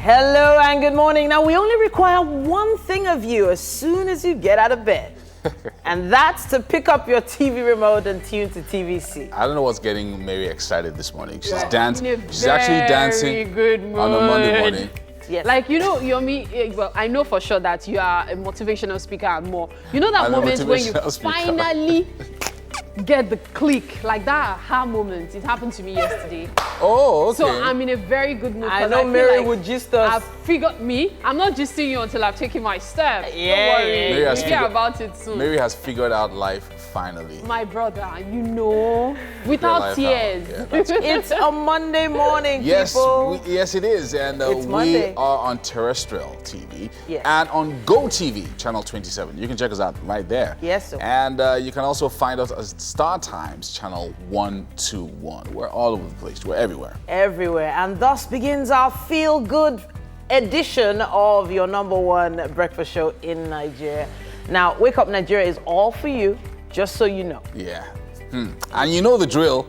Hello and good morning. Now, we only require one thing of you as soon as you get out of bed. And that's to pick up your TV remote and tune to TVC. I don't know what's getting Mary excited this morning. She's dancing. She's actually dancing on a Monday morning. Yes. Like, you know, Yomi, well, I know for sure that you are a motivational speaker and more. You know that moment when you finally get the click, like that aha moment. It happened to me yesterday. Oh, okay. So I'm in a very good mood. I know Mary would gist us. I've figured I'm not gisting you until I've taken my step. Yeah. Don't worry. We'll hear about it soon. Mary has figured out life finally. My brother, you know, without tears. Yeah, It's a Monday morning, people. Yes, it is. And It's we Monday. are on terrestrial TV and on Go TV, channel 27. You can check us out right there. Yes, sir. And you can also find us at Star Times, channel 121. We're all over the place. We're everywhere. Everywhere. And thus begins our feel-good edition of your #1 breakfast show in Nigeria. Now, Wake Up Nigeria is all for you, just so you know. Yeah. And you know the drill.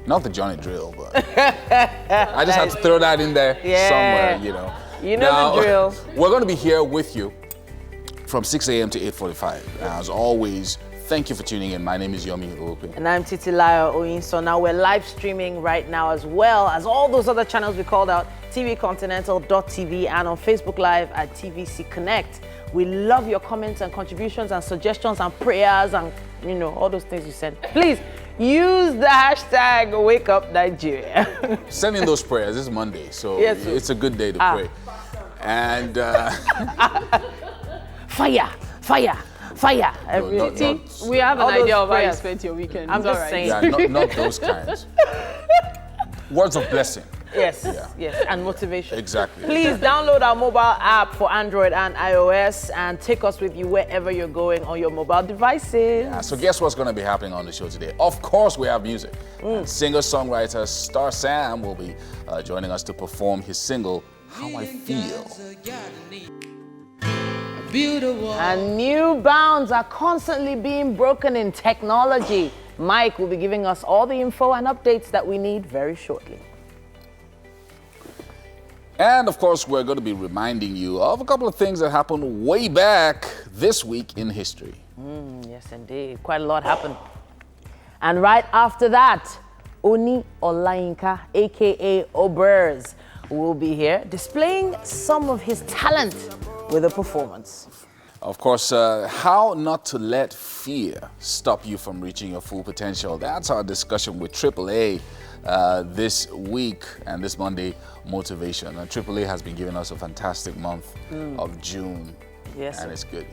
Not the Johnny drill, but I just had to throw that in there somewhere, you know. You know the drill. We're going to be here with you from 6 a.m. to 8:45. As always, thank you for tuning in. My name is Yomi Olupe. And I'm Titilayo Oyinso. Now we're live streaming right now as well as all those other channels we called out, tvcontinental.tv and on Facebook Live at TVC Connect. We love your comments and contributions and suggestions and prayers and, you know, all those things you send. Please use the hashtag #WakeUpNigeria. Send in those prayers. It's Monday, so it's a good day to pray. And fire, fire, fire. We have an idea of how you prayers. spent your weekend. I'm It's just all right. saying. yeah, not those kinds. Words of blessing. Yes, and motivation. Exactly. Please download our mobile app for Android and iOS and take us with you wherever you're going on your mobile devices. Yeah, so guess what's going to be happening on the show today? Of course, we have music. Singer-songwriter Star Sam will be joining us to perform his single, How I Feel. And new bounds are constantly being broken in technology. Mike will be giving us all the info and updates that we need very shortly. And of course, we're going to be reminding you of a couple of things that happened way back this week in history. Yes, indeed. Quite a lot happened. And right after that, Oni Olayinka, aka Obers, will be here displaying some of his talent with a performance. Of course, how not to let fear stop you from reaching your full potential. That's our discussion with AAA this week and this Monday motivation. And AAA has been giving us a fantastic month of June. Yes, and it's good,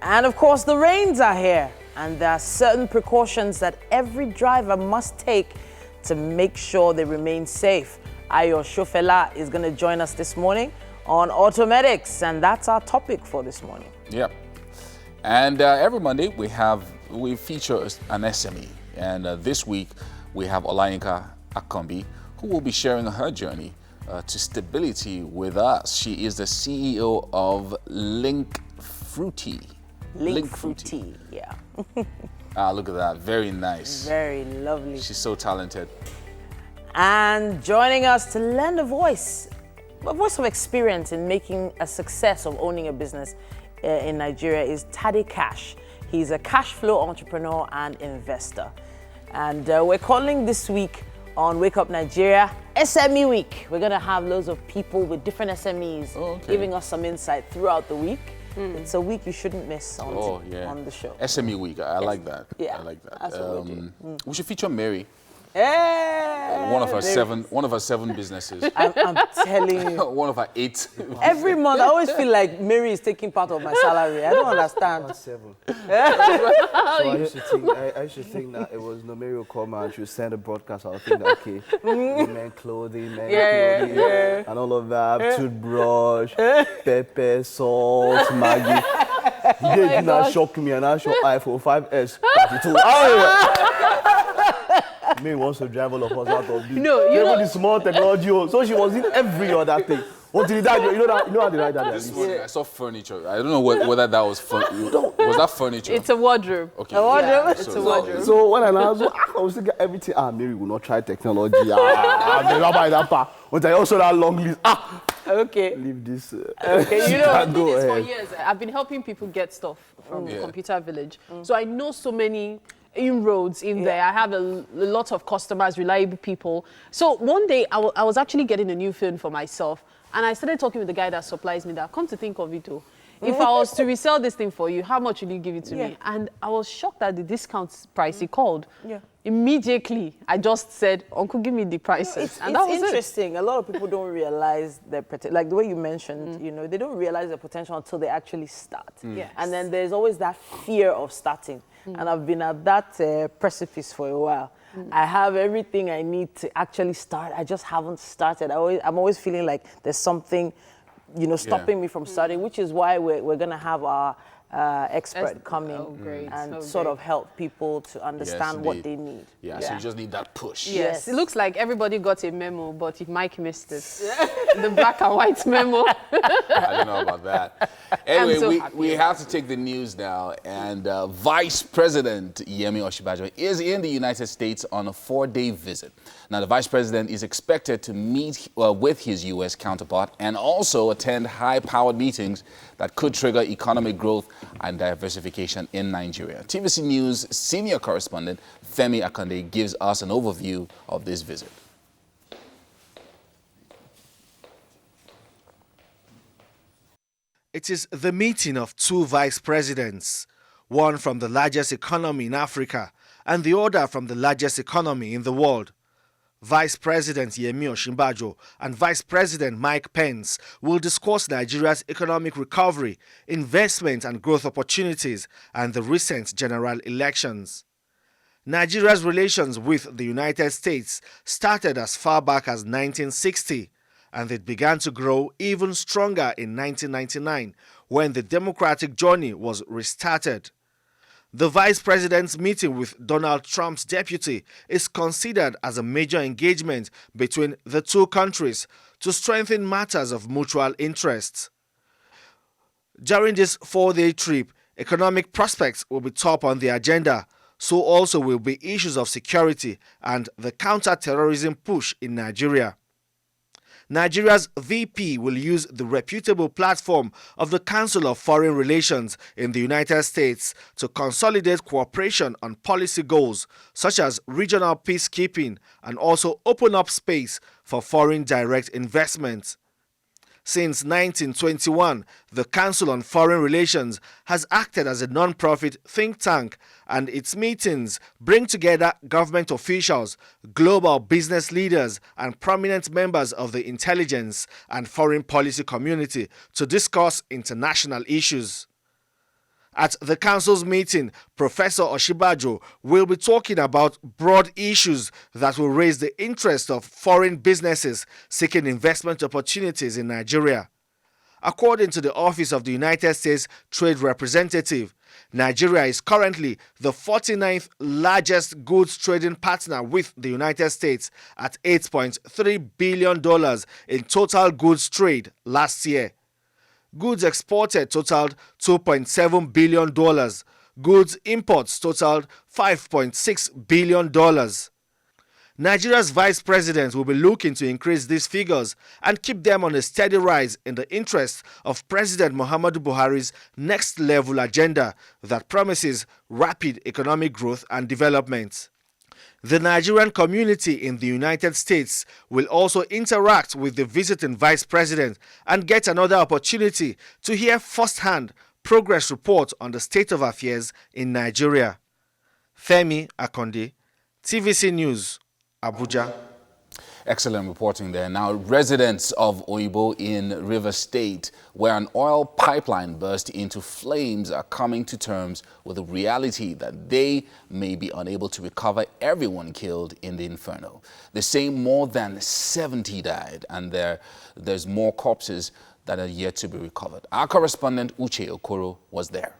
And of course, the rains are here, and there are certain precautions that every driver must take to make sure they remain safe. Ayo Shofela is going to join us this morning on automatics, and that's our topic for this morning. Yep. And every Monday we feature an SME, and this week we have Olayinka Akombi, who will be sharing her journey to stability with us. She is the CEO of Link Fruity. Link Fruity, yeah. Look at that, very nice. Very lovely. She's so talented. And joining us to lend a voice of experience in making a success of owning a business in Nigeria is Tade Cash. He's a cash flow entrepreneur and investor. And we're calling this week on Wake Up Nigeria SME Week. We're going to have loads of people with different SMEs giving us some insight throughout the week. It's a week you shouldn't miss on the show. SME Week, I like that. Yeah, I like that. that's what we do. We should feature Mary. Hey, one of her seven businesses. I'm telling you. One of her 8. Every month, I always feel like Mary is taking part of my salary. I don't understand. Not 7. So I used to think that it was Mary will come and she would send a broadcast. I would think that, okay, men clothing, and all of that, toothbrush, pepper, salt, Maggi. He did not shock me, and I show iPhone 5S 32. Mary wants to drive all of us out of this. No, you know the small technology. So she was in every other thing. What did he die? You know how they write that? This morning I saw furniture. I don't know whether that was was that furniture? It's a wardrobe. Okay. A wardrobe? Yeah, it's a wardrobe. So when I was thinking everything, Mary will not try technology. I'm never buy that part. But I also that long list. Okay. Leave this. Okay, you know, I've been doing this for years. I've been helping people get stuff from Computer Village. So I know so many inroads in there. I have a lot of customers, reliable people. So one day I was actually getting a new phone for myself, and I started talking with the guy that supplies me that. Come to think of it, oh, if I was to resell this thing for you, how much will you give it to me? And I was shocked at the discount price he called. Yeah. Immediately, I just said, Uncle, give me the prices. And that was interesting. A lot of people don't realize like the way you mentioned, you know, they don't realize the potential until they actually start. Yes. And then there's always that fear of starting. And I've been at that precipice for a while. I have everything I need to actually start. I just haven't started. I'm always feeling like there's something, you know, stopping me from starting, which is why we're going to have our expert come in and sort of help people to understand what they need. Yeah, so you just need that push. Yes, it looks like everybody got a memo, but if Mike missed it, the black and white memo. I don't know about that. Anyway, we have to take the news now, and Vice President Yemi Osinbajo is in the United States on a 4-day visit. Now, the Vice President is expected to meet with his U.S. counterpart and also attend high-powered meetings that could trigger economic growth and diversification in Nigeria. TVC News senior correspondent Femi Akande gives us an overview of this visit. It is the meeting of two vice presidents, one from the largest economy in Africa and the other from the largest economy in the world. Vice President Yemi Osinbajo and Vice President Mike Pence will discuss Nigeria's economic recovery, investment and growth opportunities, and the recent general elections. Nigeria's relations with the United States started as far back as 1960, and it began to grow even stronger in 1999 when the democratic journey was restarted. The Vice President's meeting with Donald Trump's deputy is considered as a major engagement between the two countries to strengthen matters of mutual interest. During this 4-day trip, economic prospects will be top on the agenda, so also will be issues of security and the counter-terrorism push in Nigeria. Nigeria's VP will use the reputable platform of the Council of Foreign Relations in the United States to consolidate cooperation on policy goals such as regional peacekeeping and also open up space for foreign direct investment. Since 1921, the Council on Foreign Relations has acted as a non-profit think tank, and its meetings bring together government officials, global business leaders, and prominent members of the intelligence and foreign policy community to discuss international issues. At the Council's meeting, Professor Osinbajo will be talking about broad issues that will raise the interest of foreign businesses seeking investment opportunities in Nigeria. According to the Office of the United States Trade Representative, Nigeria is currently the 49th largest goods trading partner with the United States at $8.3 billion in total goods trade last year. Goods exported totaled $2.7 billion. Goods imports totaled $5.6 billion. Nigeria's vice president will be looking to increase these figures and keep them on a steady rise in the interest of President Muhammadu Buhari's next level agenda that promises rapid economic growth and development. The Nigerian community in the United States will also interact with the visiting vice president and get another opportunity to hear firsthand progress reports on the state of affairs in Nigeria. Femi Akande, TVC News, Abuja. Excellent reporting there. Now, residents of Oyibo in River State, where an oil pipeline burst into flames, are coming to terms with the reality that they may be unable to recover everyone killed in the inferno. They say more than 70 died, and there's more corpses that are yet to be recovered. Our correspondent Uche Okoro was there.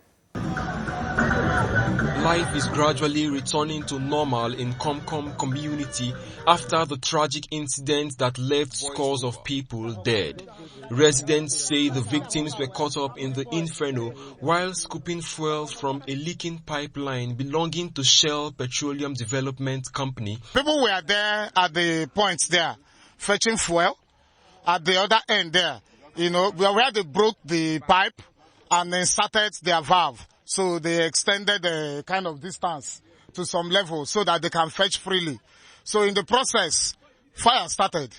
Life is gradually returning to normal in Komkom community after the tragic incident that left scores of people dead. Residents say the victims were caught up in the inferno while scooping fuel from a leaking pipeline belonging to Shell Petroleum Development Company. People were there at the points there, fetching fuel. At the other end there, where they broke the pipe and inserted their valve. So they extended the kind of distance to some level so that they can fetch freely. So in the process, fire started.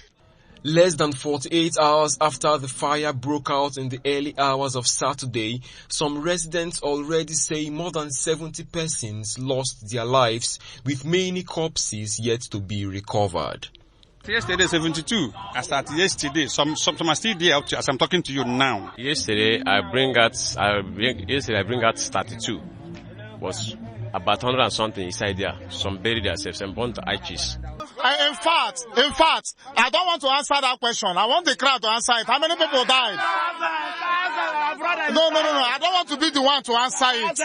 Less than 48 hours after the fire broke out in the early hours of Saturday, some residents already say more than 70 persons lost their lives, with many corpses yet to be recovered. Yesterday, 72. I started yesterday. Some are still there up to, as I'm talking to you now. Yesterday, I bring out 32. Was about 100 and something inside there. Some buried themselves and burned the arches. In fact, I don't want to answer that question. I want the crowd to answer it. How many people died? No. I don't want to be the one to answer it.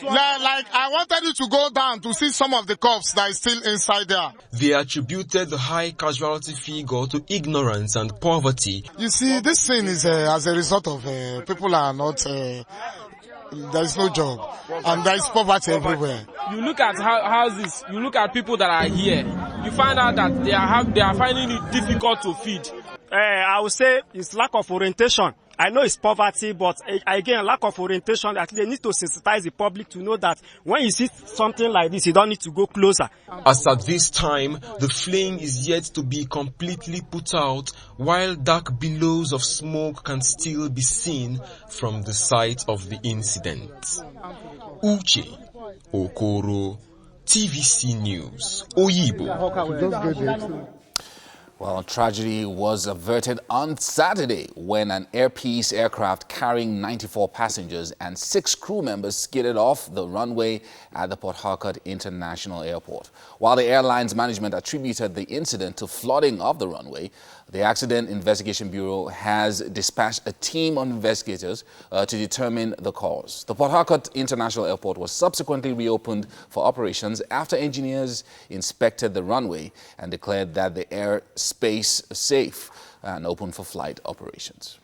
Like, I wanted you to go down to see some of the corpses that is still inside there. They attributed the high casualty figure to ignorance and poverty. You see, this thing is as a result of people are not... there is no job, and there is poverty everywhere. You look at houses, you look at people that are here, you find out that they are finding it difficult to feed. I would say it's lack of orientation. I know it's poverty, but again, lack of orientation. At least they need to sensitize the public to know that when you see something like this, you don't need to go closer. As at this time, the flame is yet to be completely put out, while dark billows of smoke can still be seen from the site of the incident. Uche Okoro, TVC News, Oyibo. Well, tragedy was averted on Saturday when an Air Peace aircraft carrying 94 passengers and 6 crew members skidded off the runway at the Port Harcourt International Airport. While the airline's management attributed the incident to flooding of the runway, the Accident Investigation Bureau has dispatched a team of investigators to determine the cause. The Port Harcourt International Airport was subsequently reopened for operations after engineers inspected the runway and declared that the airspace safe and open for flight operations.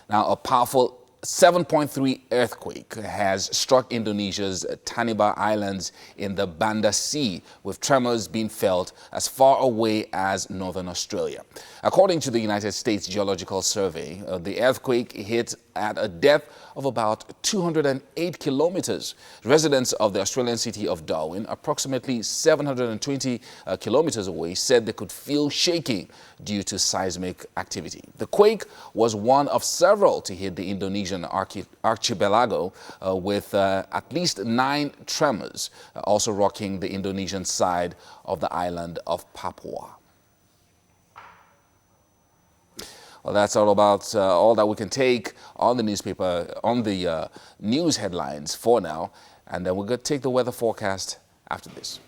Now, a powerful 7.3 earthquake has struck Indonesia's Tanimbar Islands in the Banda Sea, with tremors being felt as far away as northern Australia. According to the United States Geological Survey, the earthquake hit at a depth of about 208 kilometers. Residents of the Australian city of Darwin, approximately 720 kilometers away, said they could feel shaking due to seismic activity. The quake was one of several to hit the Indonesian archipelago with at least 9 tremors, also rocking the Indonesian side of the island of Papua. Well, that's all about all that we can take on the newspaper, on the news headlines for now. And then we're going to take the weather forecast after this.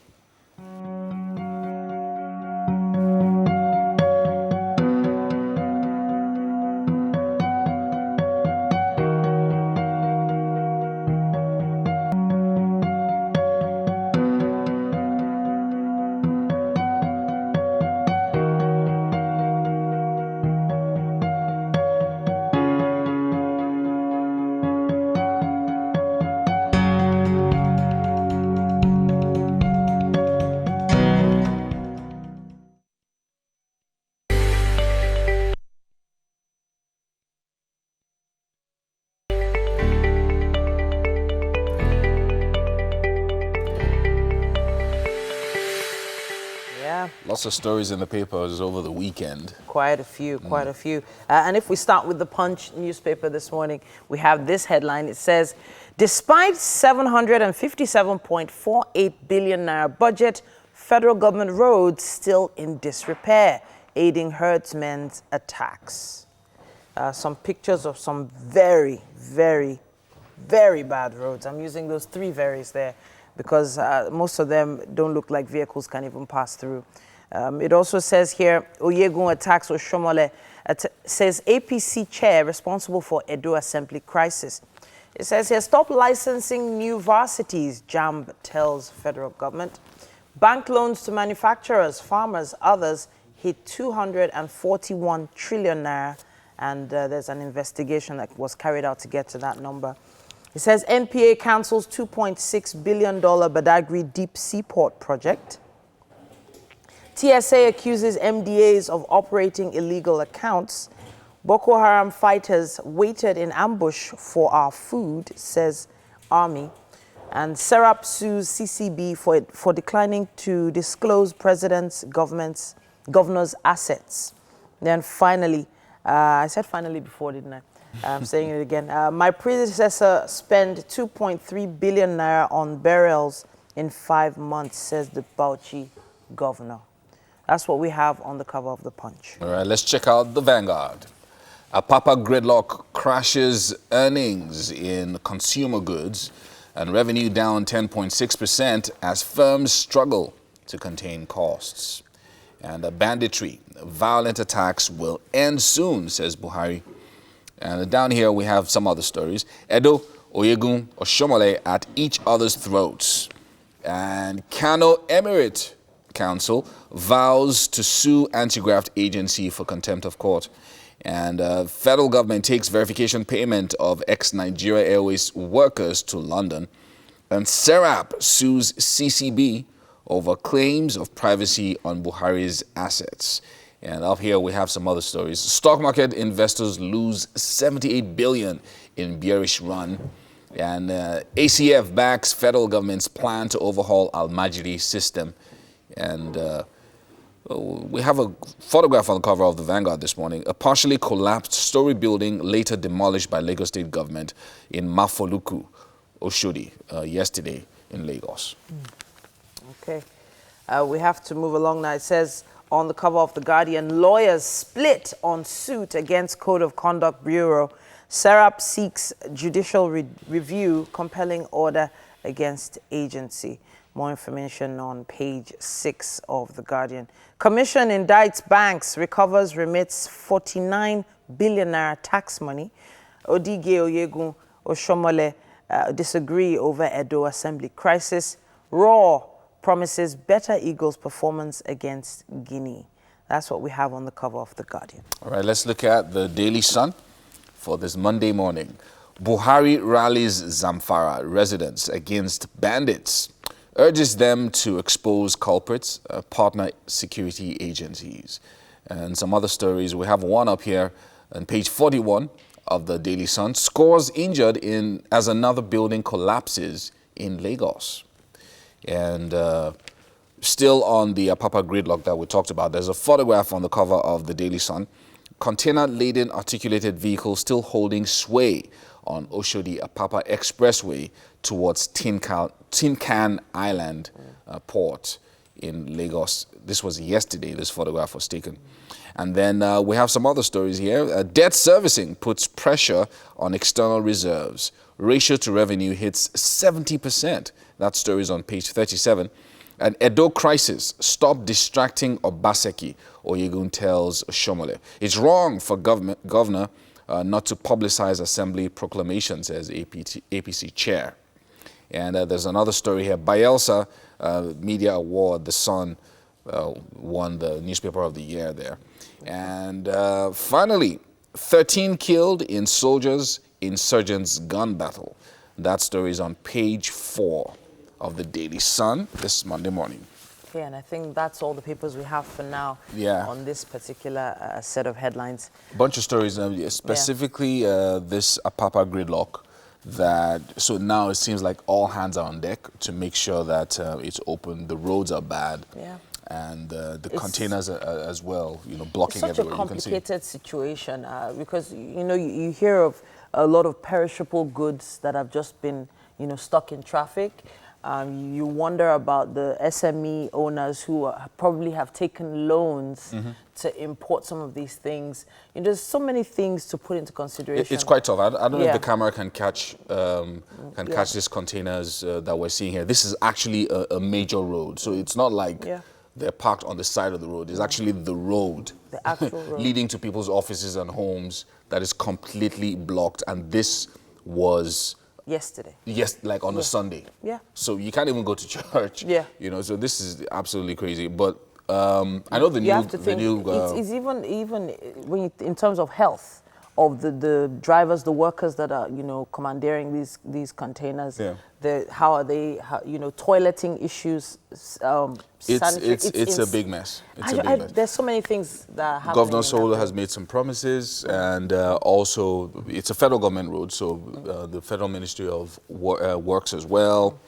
Lots of stories in the papers over the weekend. Quite a few. And if we start with the Punch newspaper this morning, we have this headline. It says, despite 757.48 billion naira budget, federal government roads still in disrepair, aiding herdsmen's attacks. Some pictures of some very, very, very bad roads. I'm using those 3 verys there because most of them don't look like vehicles can even pass through. It also says here, Oyegun attacks Oshomole, says APC chair responsible for Edo Assembly crisis. It says here, stop licensing new varsities, JAMB tells federal government. Bank loans to manufacturers, farmers, others hit 241 trillion naira, and there's an investigation that was carried out to get to that number. It says NPA cancels $2.6 billion Badagry Deep Seaport project. TSA accuses MDAs of operating illegal accounts. Boko Haram fighters waited in ambush for our food, says Army. And Serap sues CCB for declining to disclose president's governor's assets. Then finally, I said finally before, didn't I? I'm saying it again. My predecessor spent 2.3 billion naira on burials in 5 months, says the Bauchi governor. That's what we have on the cover of the Punch. All right, let's check out the Vanguard. Apapa gridlock crashes earnings in consumer goods and revenue down 10.6% as firms struggle to contain costs. And banditry, violent attacks will end soon, says Buhari. And down here we have some other stories. Edo, Oyegun, Oshomole at each other's throats. And Kano Emirate Council vows to sue anti-graft agency for contempt of court. And federal government takes verification payment of ex-Nigeria Airways workers to London. And Serap sues CCB over claims of privacy on Buhari's assets. And up here we have some other stories. Stock market investors lose 78 billion in bearish run. And ACF backs federal government's plan to overhaul Al-Majri system. And we have a photograph on the cover of the Vanguard this morning. A partially collapsed story building later demolished by Lagos State government in Mafoluku, Oshodi, yesterday in Lagos. Okay. We have to move along now. It says on the cover of The Guardian, lawyers split on suit against Code of Conduct Bureau. Serap seeks judicial review, compelling order against agency. More information on page 6 of The Guardian. Commission indicts banks, recovers, remits 49 billion naira tax money. Odige Oyegun Oshomole disagree over Edo Assembly crisis. Raw promises better Eagles performance against Guinea. That's what we have on the cover of The Guardian. All right, let's look at the Daily Sun for this Monday morning. Buhari rallies Zamfara residents against bandits, urges them to expose culprits, partner security agencies. And some other stories. We have one up here on page 41 of the Daily Sun. Scores injured as another building collapses in Lagos. And still on the Apapa gridlock that we talked about, there's a photograph on the cover of the Daily Sun. Container-laden articulated vehicle still holding sway on Oshodi Apapa Expressway towards Tin Can Island port in Lagos. This was yesterday, this photograph was taken. And then we have some other stories here. Debt servicing puts pressure on external reserves. Ratio to revenue hits 70%. That story is on page 37. An Edo crisis. Stop distracting Obaseki, Oyegun tells Shomole. It's wrong for governor not to publicize assembly proclamations, says APC chair. And there's another story here. Bielsa Media Award, The Sun won the newspaper of the year there. And finally, 13 killed in soldiers' insurgents gun battle. That story is on page 4 of the Daily Sun this Monday morning. Okay, and I think that's all the papers we have for now on this particular set of headlines. Bunch of stories, specifically this Apapa gridlock. So now it seems like all hands are on deck to make sure that it's open. The roads are bad, and the containers are, as well, blocking everywhere. It's such a complicated situation because you hear of a lot of perishable goods that have just been stuck in traffic. You wonder about the SME owners who probably have taken loans to import some of these things. There's so many things to put into consideration. It's quite tough. I don't know if the camera can catch catch these containers that we're seeing here. This is actually a major road, so it's not like they're parked on the side of the road. It's actually the road, the actual road leading to people's offices and homes that is completely blocked. And this was yesterday. Yes, like on a Sunday. Yeah. So you can't even go to church. Yeah. You know, so this is absolutely crazy. But I know the You new, have to think, it's even when you, in terms of health of the drivers, the workers that are, you know, commandeering these containers. Yeah. How are they, you know, toileting issues, it's a big mess. It's a big mess. There's so many things that are happening. Governor Solo has made some promises, and also it's a federal government road, so the Federal Ministry of Works as well.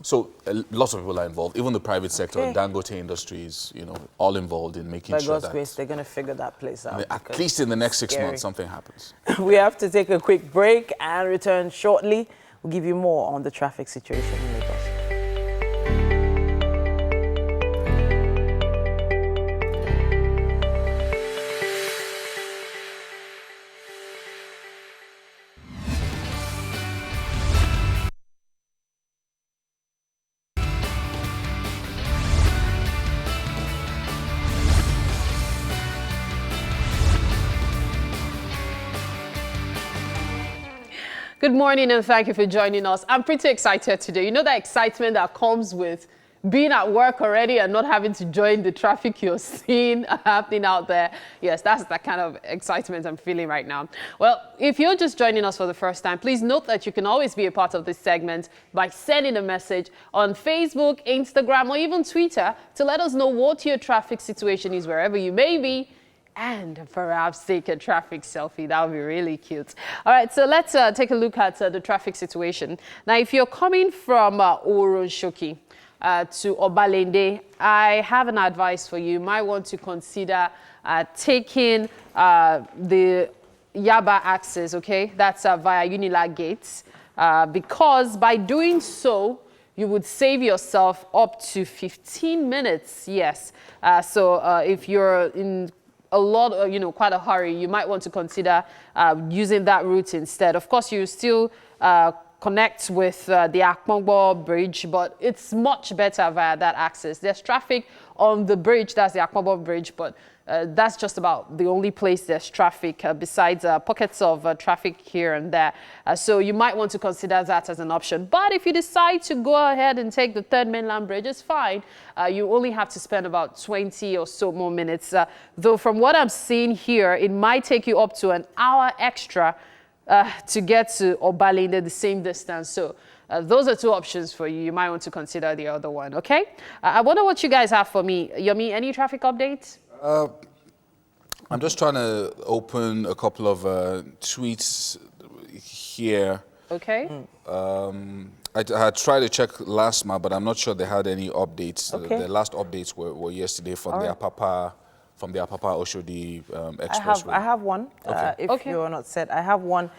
So lots of people are involved, even the private sector, Dangote Industries, you know, all involved in making sure that... By God's grace, they're going to figure that place out. At least in the next 6 months, something happens. We have to take a quick break and return shortly. We'll give you more on the traffic situation in Lagos. Good morning and thank you for joining us. I'm pretty excited today. You know that excitement that comes with being at work already and not having to join the traffic you're seeing happening out there. Yes, that's the kind of excitement I'm feeling right now. Well, if you're just joining us for the first time, please note that you can always be a part of this segment by sending a message on Facebook, Instagram, or even Twitter to let us know what your traffic situation is wherever you may be. And perhaps take a traffic selfie. That would be really cute. All right, so let's take a look at the traffic situation. Now, if you're coming from Oronshoki to Obalende, I have an advice for you. You might want to consider taking the Yaba access, okay? That's via Unilag Gates, because by doing so, you would save yourself up to 15 minutes, yes. So if you're in quite a hurry, you might want to consider using that route instead. Of course, you still connect with the Akpongbo bridge, but it's much better via that access. There's traffic on the bridge, that's the Akpongbo bridge, but that's just about the only place there's traffic besides pockets of traffic here and there. So you might want to consider that as an option. But if you decide to go ahead and take the third mainland bridge, it's fine. You only have to spend about 20 or so more minutes. Though from what I'm seeing here, it might take you up to an hour extra to get to Obalende, the same distance. So those are two options for you. You might want to consider the other one, okay? I wonder what you guys have for me. Yomi, any traffic updates? I'm just trying to open a couple of tweets here. Okay. I tried to check last month, but I'm not sure they had any updates. Okay. The last updates were yesterday from the Apapa Oshodi Express Road. I have one, if Okay. you're not set. I have one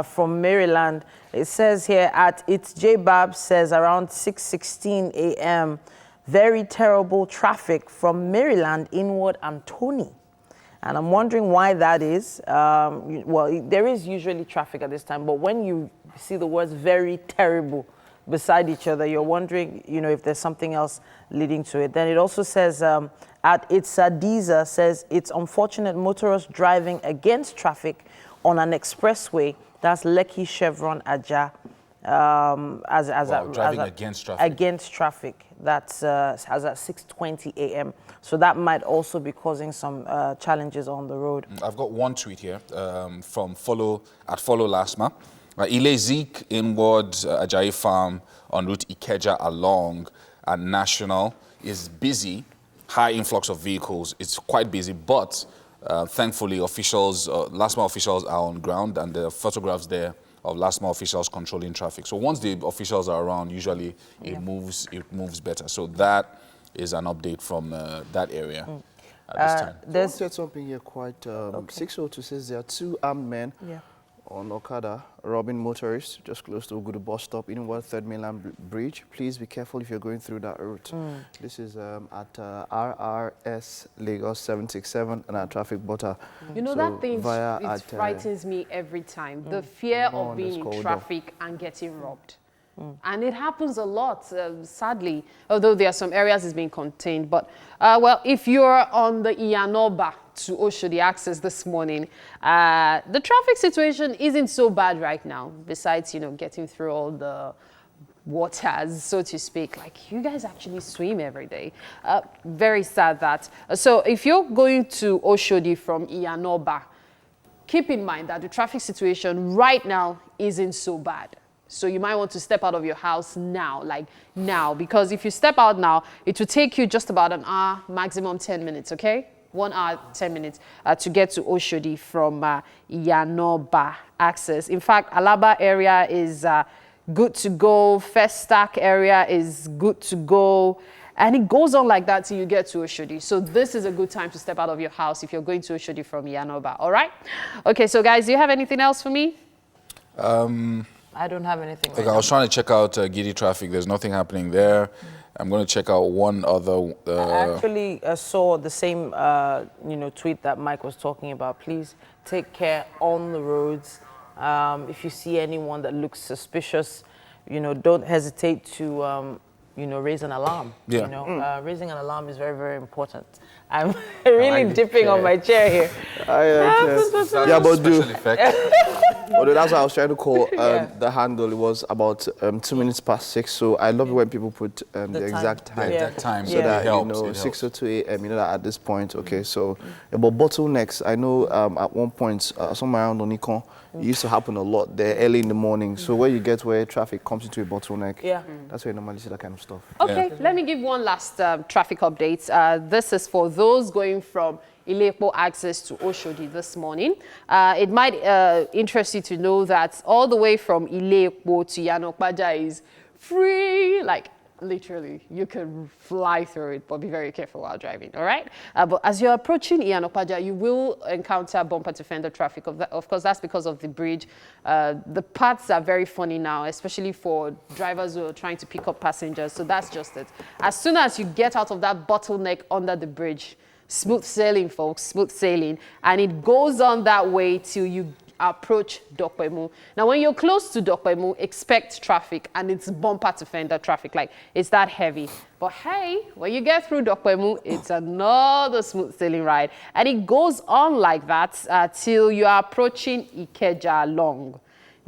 from Maryland. It says here it's J-Bab says around 6:16 a.m. Very terrible traffic from Maryland inward Antony. And I'm wondering why that is. Well, there is usually traffic at this time, but when you see the words very terrible beside each other, you're wondering, you know, if there's something else leading to it. Then it also says, Adiza says, it's unfortunate motorists driving against traffic on an expressway. That's Lekki Chevron Aja. Driving against traffic. Against traffic. That's as at 6:20 a.m. So that might also be causing some challenges on the road. I've got one tweet here from Follow Lasma. Ile Zeke inward Ajayi Farm on route Ikeja along at National is busy. High influx of vehicles. It's quite busy, but thankfully officials, Lasma officials are on ground, and there are photographs there of Lasma officials controlling traffic. So once the officials are around, usually it moves better. So that is an update from that area at this time. There's said something here quite 602 says there are two armed men on Okada robbing motorists just close to Ogudu bus stop inward Third Mainland Bridge. Please be careful if you're going through that route. This is at RRS Lagos 767 and at Traffic Butter. You know, that thing frightens me every time. The fear of being in traffic and getting robbed. And it happens a lot, sadly, although there are some areas it's being contained. But, well, if you're on the Iyanoba to Oshodi access this morning, the traffic situation isn't so bad right now, besides, you know, getting through all the waters, so to speak. Like, you guys actually swim every day. Very sad that. So if you're going to Oshodi from Iyanoba, keep in mind that the traffic situation right now isn't so bad. So you might want to step out of your house now, like now, because if you step out now, it will take you just about an hour, maximum 10 minutes, okay? 1 hour, 10 minutes to get to Oshodi from Iyanoba access. In fact, Alaba area is good to go. First Stack area is good to go. And it goes on like that till you get to Oshodi. So this is a good time to step out of your house if you're going to Oshodi from Iyanoba, all right? Okay, so guys, do you have anything else for me? I don't have anything. Like, I was trying to check out Gidi traffic. There's nothing happening there. I'm going to check out one other. I actually saw the same, you know, tweet that Mike was talking about. Please take care on the roads. If you see anyone that looks suspicious, you know, don't hesitate to, you know, raise an alarm. Yeah. You know, raising an alarm is very, very important. I'm really dipping on my chair here. Yeah, but although that's why I was trying to call the handle. It was about 2 minutes past 6. So I love it when people put the exact time. The exact time, So that, it helps, you know, it 6:02 a.m., you know, that at this point, okay. So, but bottlenecks, I know at one point, somewhere around Onikon, it used to happen a lot there early in the morning. So where you get where traffic comes into a bottleneck, that's where you normally see that kind of stuff. Okay, let me give one last traffic update. This is for those going from Ilepo access to Oshodi this morning. It might interest you to know that all the way from Ilepo to Yanokpaja is free, like literally, you can fly through it, but be very careful while driving, all right? But as you're approaching Yanokpaja, you will encounter bumper to fender traffic. Of course, that's because of the bridge. The paths are very funny now, especially for drivers who are trying to pick up passengers, so that's just it. As soon as you get out of that bottleneck under the bridge, smooth sailing, folks, smooth sailing, and it goes on that way till you approach Dokpemu. Now, when you're close to Dokpemu, expect traffic, and it's bumper to fender traffic, like it's that heavy. But hey, when you get through Dokpemu, it's another smooth sailing ride, and it goes on like that till you are approaching Ikeja Long.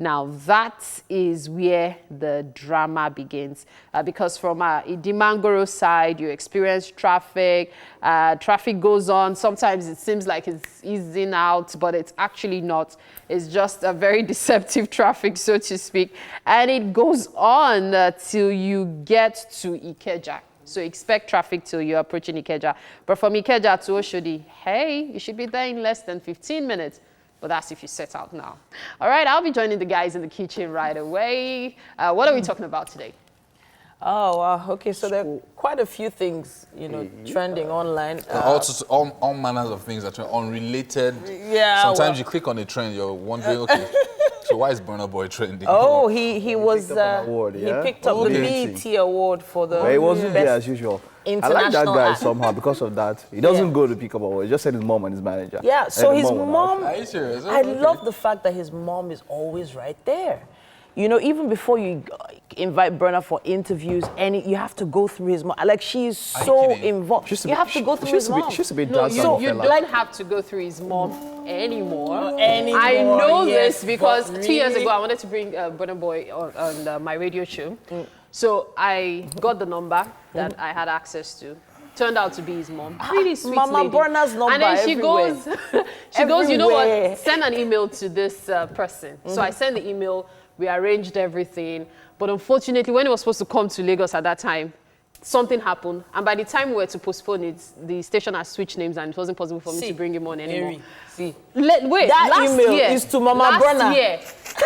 Now, that is where the drama begins, because from Idimangoro side, you experience traffic. Traffic goes on. Sometimes it seems like it's easing out, but it's actually not. It's just a very deceptive traffic, so to speak. And it goes on till you get to Ikeja. So expect traffic till you're approaching Ikeja. But from Ikeja to Oshodi, hey, you should be there in less than 15 minutes. But that's if you set out now. All right, I'll be joining the guys in the kitchen right away. What are we talking about today? Oh, wow. Okay, so there are quite a few things, you know, trending online. Also, all manners of things that are unrelated. Yeah. Sometimes you click on a trend, you're wondering, okay, so why is Burna Boy trending? Oh, he was, award, he picked up the BET award for the But he wasn't there as usual. I like that guy somehow because of that. He doesn't go to pick up award. He just said his mom and his manager. Yeah, so his mom, Are you serious? I love the fact that his mom is always right there. You know, even before you invite Burna for interviews, you have to go through his mom. Like, she's so involved. You have to go through his mom. She used to be No, you don't have to go through his mom anymore. I know this because 2 years ago, I wanted to bring Burna Boy on my radio show. So I got the number that I had access to. Turned out to be his mom. Really sweet Mama lady. Burna's number. And then she everywhere. goes, you know what? Send an email to this person. So I sent the email. We arranged everything. But unfortunately, when it was supposed to come to Lagos at that time, something happened. And by the time we were to postpone it, the station had switched names and it wasn't possible for me to bring him on anymore. Wait, that last email year, is to Mama Burna. Last year,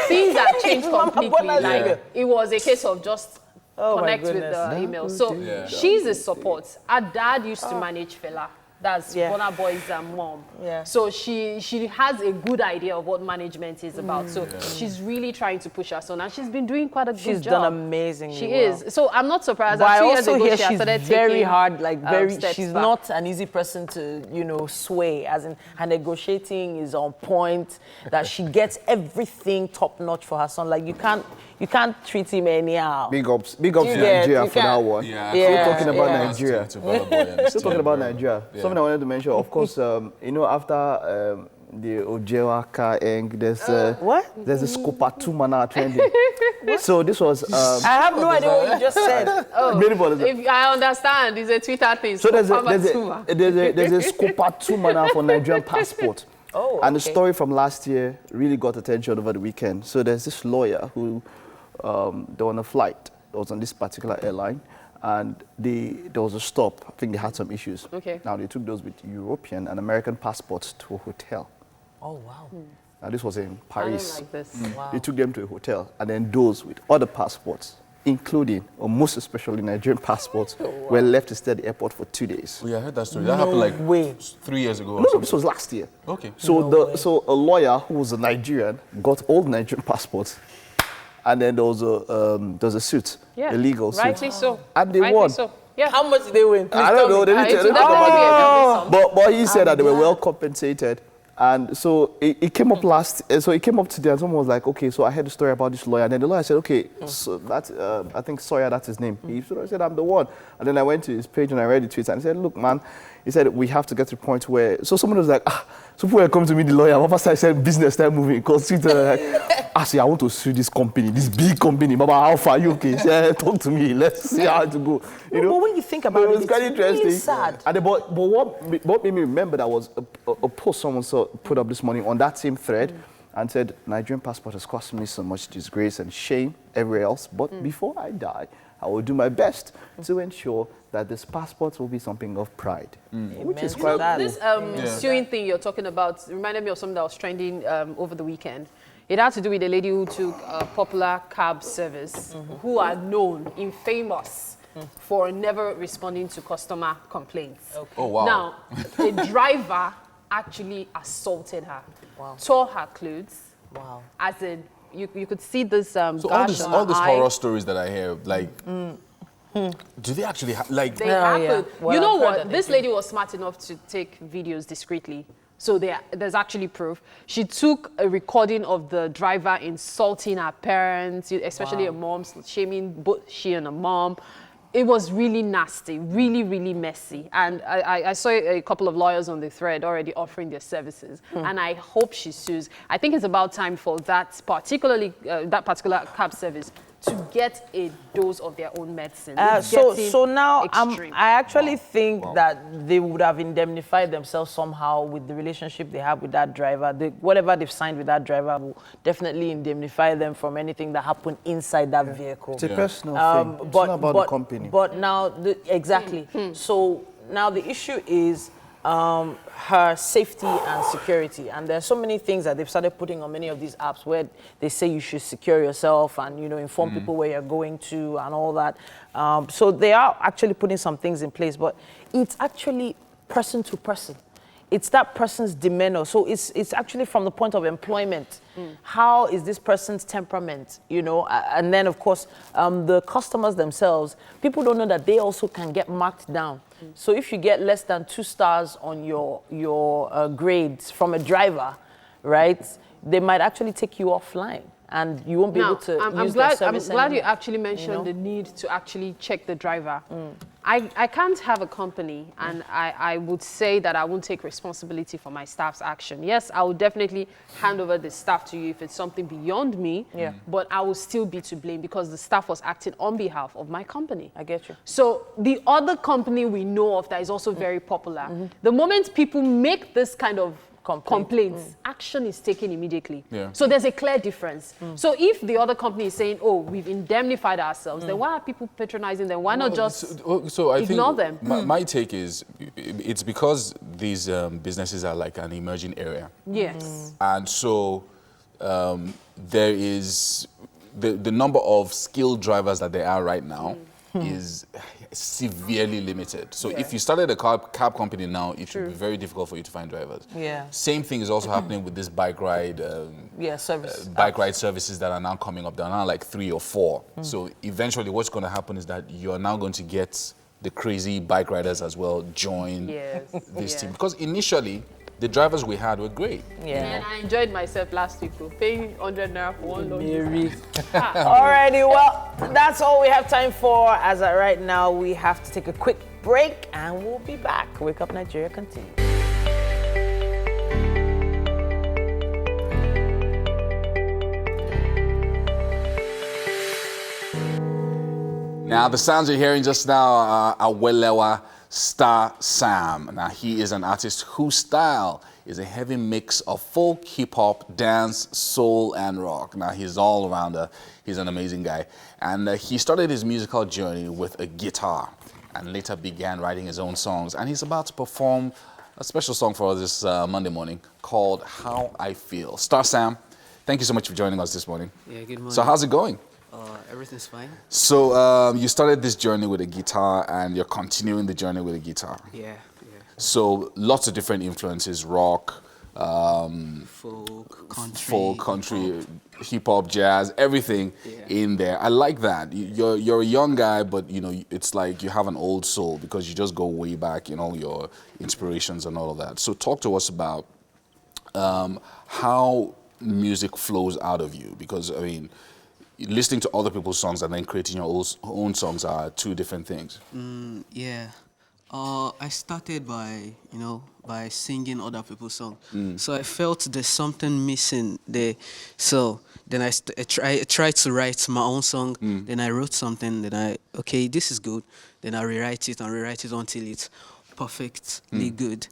things had changed completely. Like, it was a case of just connect with the email. So she's a support. Her dad used to manage Fela. That's Burna Boy's mom. So she has a good idea of what management is about. So she's really trying to push her son, and she's been doing quite a good job. She's done amazingly She well. is. So I'm not surprised. But I 2 years also ago, hear she she's started very taking, hard, like she's back. not an easy person to, you know, sway. As in, her negotiating is on point. That she gets everything top notch for her son. Like, you you can't treat him anyhow. Big ups to Nigeria for that one. Yeah. Still talking about Nigeria. Still Talking about Nigeria. Something I wanted to mention, of course, you know, after the Ojewa Ka Eng, there's what? There's a Scopa Mana trending. So this was. I have no idea what you just said. If I understand, it's a Twitter thing. So there's a Scopa Mana for Nigerian passport. Oh, and the story from last year really got attention over the weekend. So there's this lawyer who, they were on a flight that was on this particular airline, and there was a stop. I think they had some issues. Okay. Now they took those with European and American passports to a hotel. Oh, wow. Now this was in Paris. I don't like this. Wow. They took them to a hotel, and then those with other passports, including, or most especially Nigerian passports, were left to stay at the airport for 2 days. Oh, yeah, I heard that story. That happened like 3 years ago. No, this was last year. Okay. So so a lawyer who was a Nigerian got all Nigerian passports, and then there was a suit, a legal suit. Rightly so. And they won. So. Yeah. How much did they win? I don't know. They didn't tell me. But he said that they were well compensated. And so it came up so it came up today, and someone was like, okay, so I heard the story about this lawyer. And then the lawyer said, okay, so that's, I think Sawyer, that's his name. He sort of said, I'm the one. And then I went to his page and I read the tweets, and he said, look, man, he said, we have to get to the point where, so someone was like, so people were coming to me, the lawyer, after I said business time moving, because Twitter, I say, I want to sue this company, this big company. Baba, how far are you? Okay, say, talk to me, let's see how to go. You know? But when you think about it, was quite interesting. Really sad. And but what made me remember that was a post someone put up this morning on that same thread and said, Nigerian passport has cost me so much disgrace and shame everywhere else, but before I die, I will do my best to ensure that this passport will be something of pride, which is quite cool. This suing thing you're talking about reminded me of something that was trending over the weekend. It had to do with a lady who took a popular cab service, who are known, infamous, for never responding to customer complaints. Okay. Oh, wow. Now, the driver actually assaulted her, tore her clothes, as in, you could see this so all these horror stories that I hear, like, do they actually like? They happen. Well, you know what? This lady was smart enough to take videos discreetly. So there's actually proof. She took a recording of the driver insulting her parents, especially her mom, shaming both she and her mom. It was really nasty, really, really messy. And I saw a couple of lawyers on the thread already offering their services. And I hope she sues. I think it's about time for that particular cab service to get a dose of their own medicine. So now I actually think that they would have indemnified themselves somehow with the relationship they have with that driver. Whatever they've signed with that driver will definitely indemnify them from anything that happened inside that vehicle. It's a personal thing. It's not about the company. But now, exactly. So now the issue is her safety and security, and there are so many things that they've started putting on many of these apps where they say you should secure yourself and inform people where you're going to and all that. So they are actually putting some things in place, but it's actually person to person. It's that person's demeanor. So it's actually from the point of employment. How is this person's temperament, And then, of course, the customers themselves, people don't know that they also can get marked down. So if you get less than 2 stars on your grades from a driver, right, they might actually take you offline. And you won't be able to use their service I'm glad anymore. you actually mentioned the need to actually check the driver. I can't have a company, and I would say that I won't take responsibility for my staff's action. Yes, I will definitely hand over the staff to you if it's something beyond me, but I will still be to blame because the staff was acting on behalf of my company. I get you. So the other company we know of that is also very popular, the moment people make this kind of complaints, action is taken immediately. So there's a clear difference. So if the other company is saying, oh, we've indemnified ourselves, then why are people patronizing them? Why not just ignore them? My take is it's because these businesses are like an emerging area. Yes. And so there is the number of skilled drivers that there are right now is severely limited. So if you started a cab company now, it should be very difficult for you to find drivers. Same thing is also happening with this bike ride bike ride services that are now coming up. There are now like 3 or 4. So eventually what's going to happen is that you're now going to get the crazy bike riders as well join this team. Because initially, the drivers we had were great. Yeah. And I enjoyed myself last week, paying 100 naira for one load. Alrighty, well, that's all we have time for. As of right now, we have to take a quick break and we'll be back. Wake Up Nigeria continues. Now, the sounds you're hearing just now are Awelewa Star Sam. Now, he is an artist whose style is a heavy mix of folk, hip-hop, dance, soul, and rock. Now, he's all arounder. He's an amazing guy. And he started his musical journey with a guitar and later began writing his own songs. And he's about to perform a special song for us this Monday morning called How I Feel. Star Sam, thank you so much for joining us this morning. Yeah, good morning. So how's it going? Everything's fine. So you started this journey with a guitar and you're continuing the journey with a guitar. Yeah. So lots of different influences, rock, folk, country, hip-hop, jazz, everything in there. I like that. You're a young guy, but you know, it's like you have an old soul because you just go way back in all your inspirations and all of that. So talk to us about how music flows out of you, because I mean, listening to other people's songs and then creating your own songs are two different things. I started by singing other people's songs. So I felt there's something missing there. So then I tried to write my own song. Then I wrote something. Then this is good. Then I rewrite it until it's perfectly good.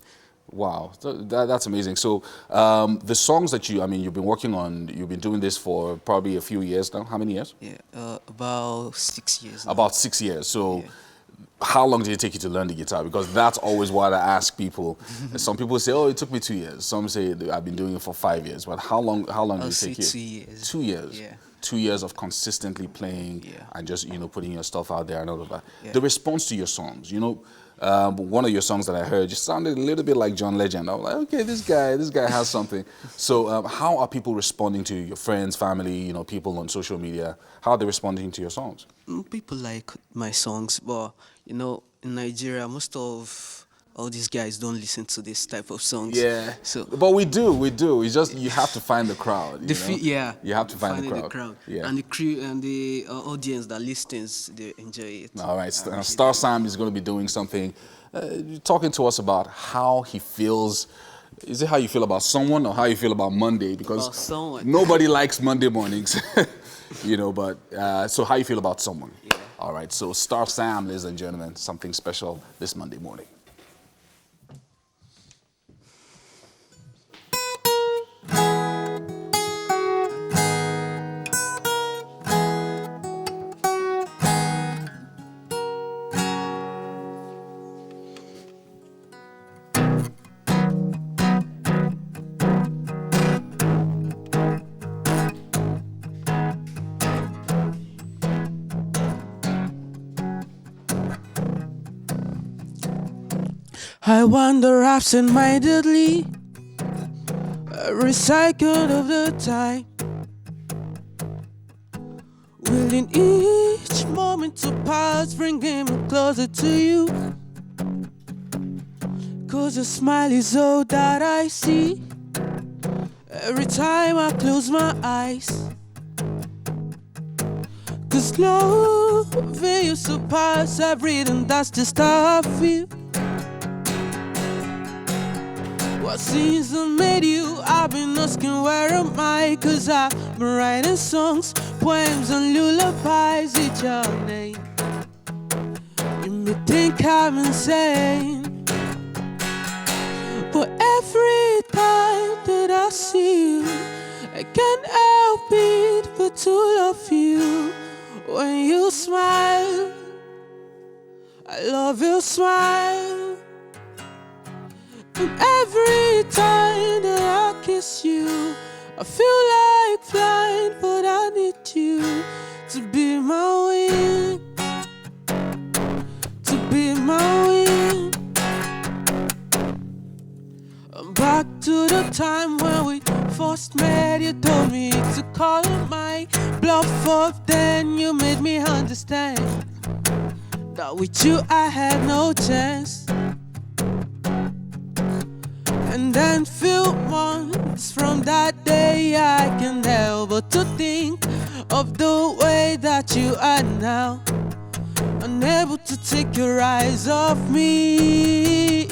Wow, that's amazing. So the songs that you've been working on, you've been doing this for probably a few years now. How many years? Yeah, about 6 years now. About 6 years. So how long did it take you to learn the guitar? Because that's always what I ask people. Some people say, oh, it took me 2 years. Some say I've been doing it for 5 years. But how long did it take you? 2 years. 2 years? Yeah. 2 years of consistently playing and just, putting your stuff out there and all of that. Yeah. The response to your songs, one of your songs that I heard just sounded a little bit like John Legend. I was like, okay, this guy has something. So how are people responding to your friends, family, people on social media? How are they responding to your songs? People like my songs, but in Nigeria, most of all these guys don't listen to this type of songs. Yeah. So, but we do. It's just you have to find the crowd. You have to find the crowd. Yeah. And the crew and the audience that listens, they enjoy it. All right. Star Sam is going to be doing something, talking to us about how he feels. Is it how you feel about someone or how you feel about Monday? Because nobody likes Monday mornings, But so how you feel about someone? Yeah. All right. So Star Sam, ladies and gentlemen, something special this Monday morning. I wander absent-mindedly, every second of the time, willing each moment to pass, bringing me closer to you. 'Cause your smile is all that I see every time I close my eyes. 'Cause loving you surpass everything, that's just how I feel. What scenes that made you? I've been asking where am I? 'Cause I've been writing songs, poems and lullabies with your name. You may think I'm insane, but every time that I see you, I can't help it but to love you. When you smile, I love your smile. And every time that I kiss you, I feel like flying, but I need you to be my wing, to be my wing. Back to the time when we first met, you told me to call my bluff up, then you made me understand that with you I had no chance. And then few months from that day, I can't help but to think of the way that you are now, unable to take your eyes off me.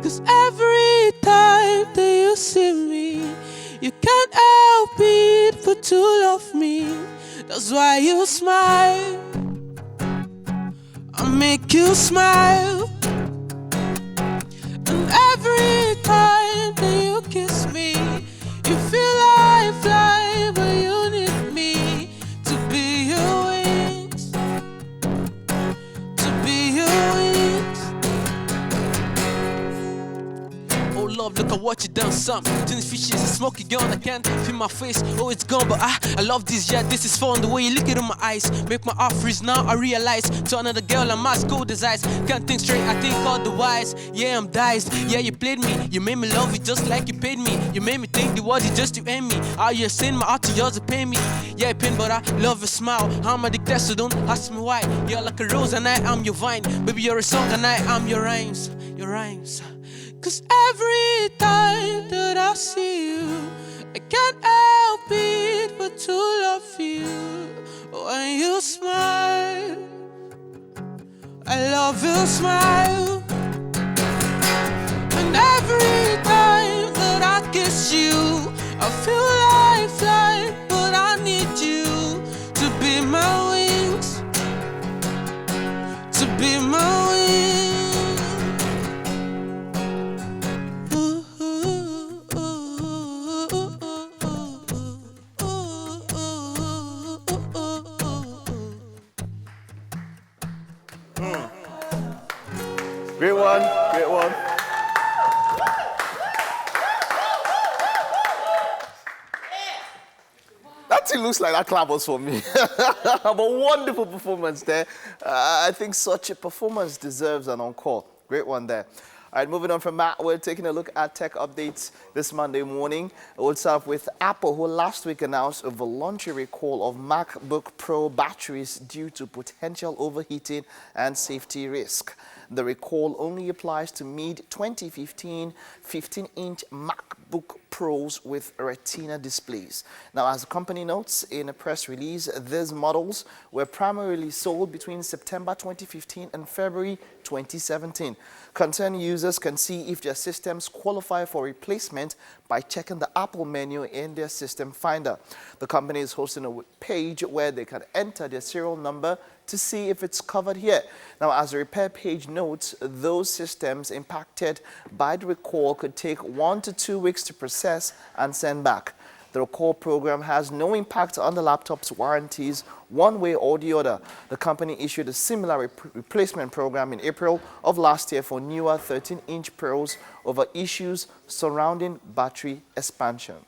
'Cause every time that you see me, you can't help it but to love me. That's why you smile, I make you smile. And every time that you kiss me, you feel like fly, but you need me to be your wings, to be your wings. Oh love, look at what you done, some 20 fishes and smoky gone. I can't feel my face, oh it's gone, but I love this, yeah, this is fun. The way you look it in my eyes, make my heart freeze. Now I realize, to another girl I'm as cold as ice. Can't think straight, I think otherwise. Yeah, I'm diced, yeah, you played me. You made me love you just like you paid me. You made me think the world is just to end me. How you saying my heart to yours to pay me. Yeah, pain, but I love your smile. I'm addicted, so don't ask me why. You're like a rose and I am your vine. Baby, you're a song and I am your rhymes, your rhymes. 'Cause every time that I see you, I can't help it but to love you. When you smile, I love your smile. And every time that I kiss you, I feel like flying, but I need you to be my wings, to be my wings. Great one, great one. That thing looks like that clap was for me. But wonderful performance there. I think such a performance deserves an encore. Great one there. All right, moving on from that, we're taking a look at tech updates this Monday morning. We'll start with Apple, who last week announced a voluntary recall of MacBook Pro batteries due to potential overheating and safety risk. The recall only applies to mid-2015 15-inch MacBook Pros with Retina displays. Now, as the company notes in a press release, these models were primarily sold between September 2015 and February 2017. Concerned users can see if their systems qualify for replacement by checking the Apple menu in their system finder. The company is hosting a page where they can enter their serial number to see if it's covered here. Now, as the repair page notes, those systems impacted by the recall could take 1 to 2 weeks to process and send back. The recall program has no impact on the laptop's warranties one way or the other. The company issued a similar replacement program in April of last year for newer 13-inch Pros over issues surrounding battery expansion.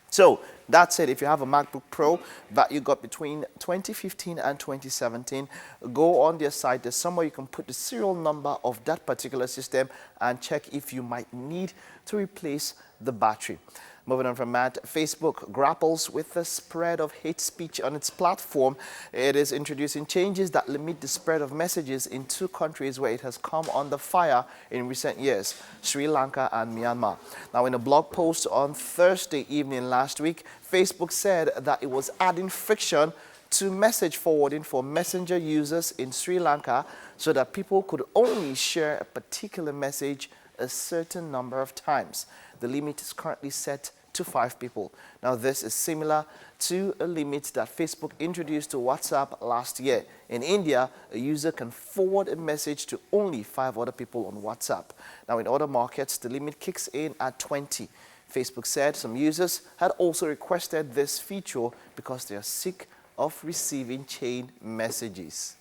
So, that said, if you have a MacBook Pro that you got between 2015 and 2017, go on their site. There's somewhere you can put the serial number of that particular system and check if you might need to replace the battery. Moving on from that, Facebook grapples with the spread of hate speech on its platform. It is introducing changes that limit the spread of messages in 2 countries where it has come under fire in recent years, Sri Lanka and Myanmar. Now, in a blog post on Thursday evening last week, Facebook said that it was adding friction to message forwarding for Messenger users in Sri Lanka so that people could only share a particular message a certain number of times. The limit is currently set to 5 people. Now, this is similar to a limit that Facebook introduced to WhatsApp last year. In India, a user can forward a message to only 5 other people on WhatsApp. Now, in other markets, the limit kicks in at 20. Facebook said some users had also requested this feature because they are sick of receiving chain messages.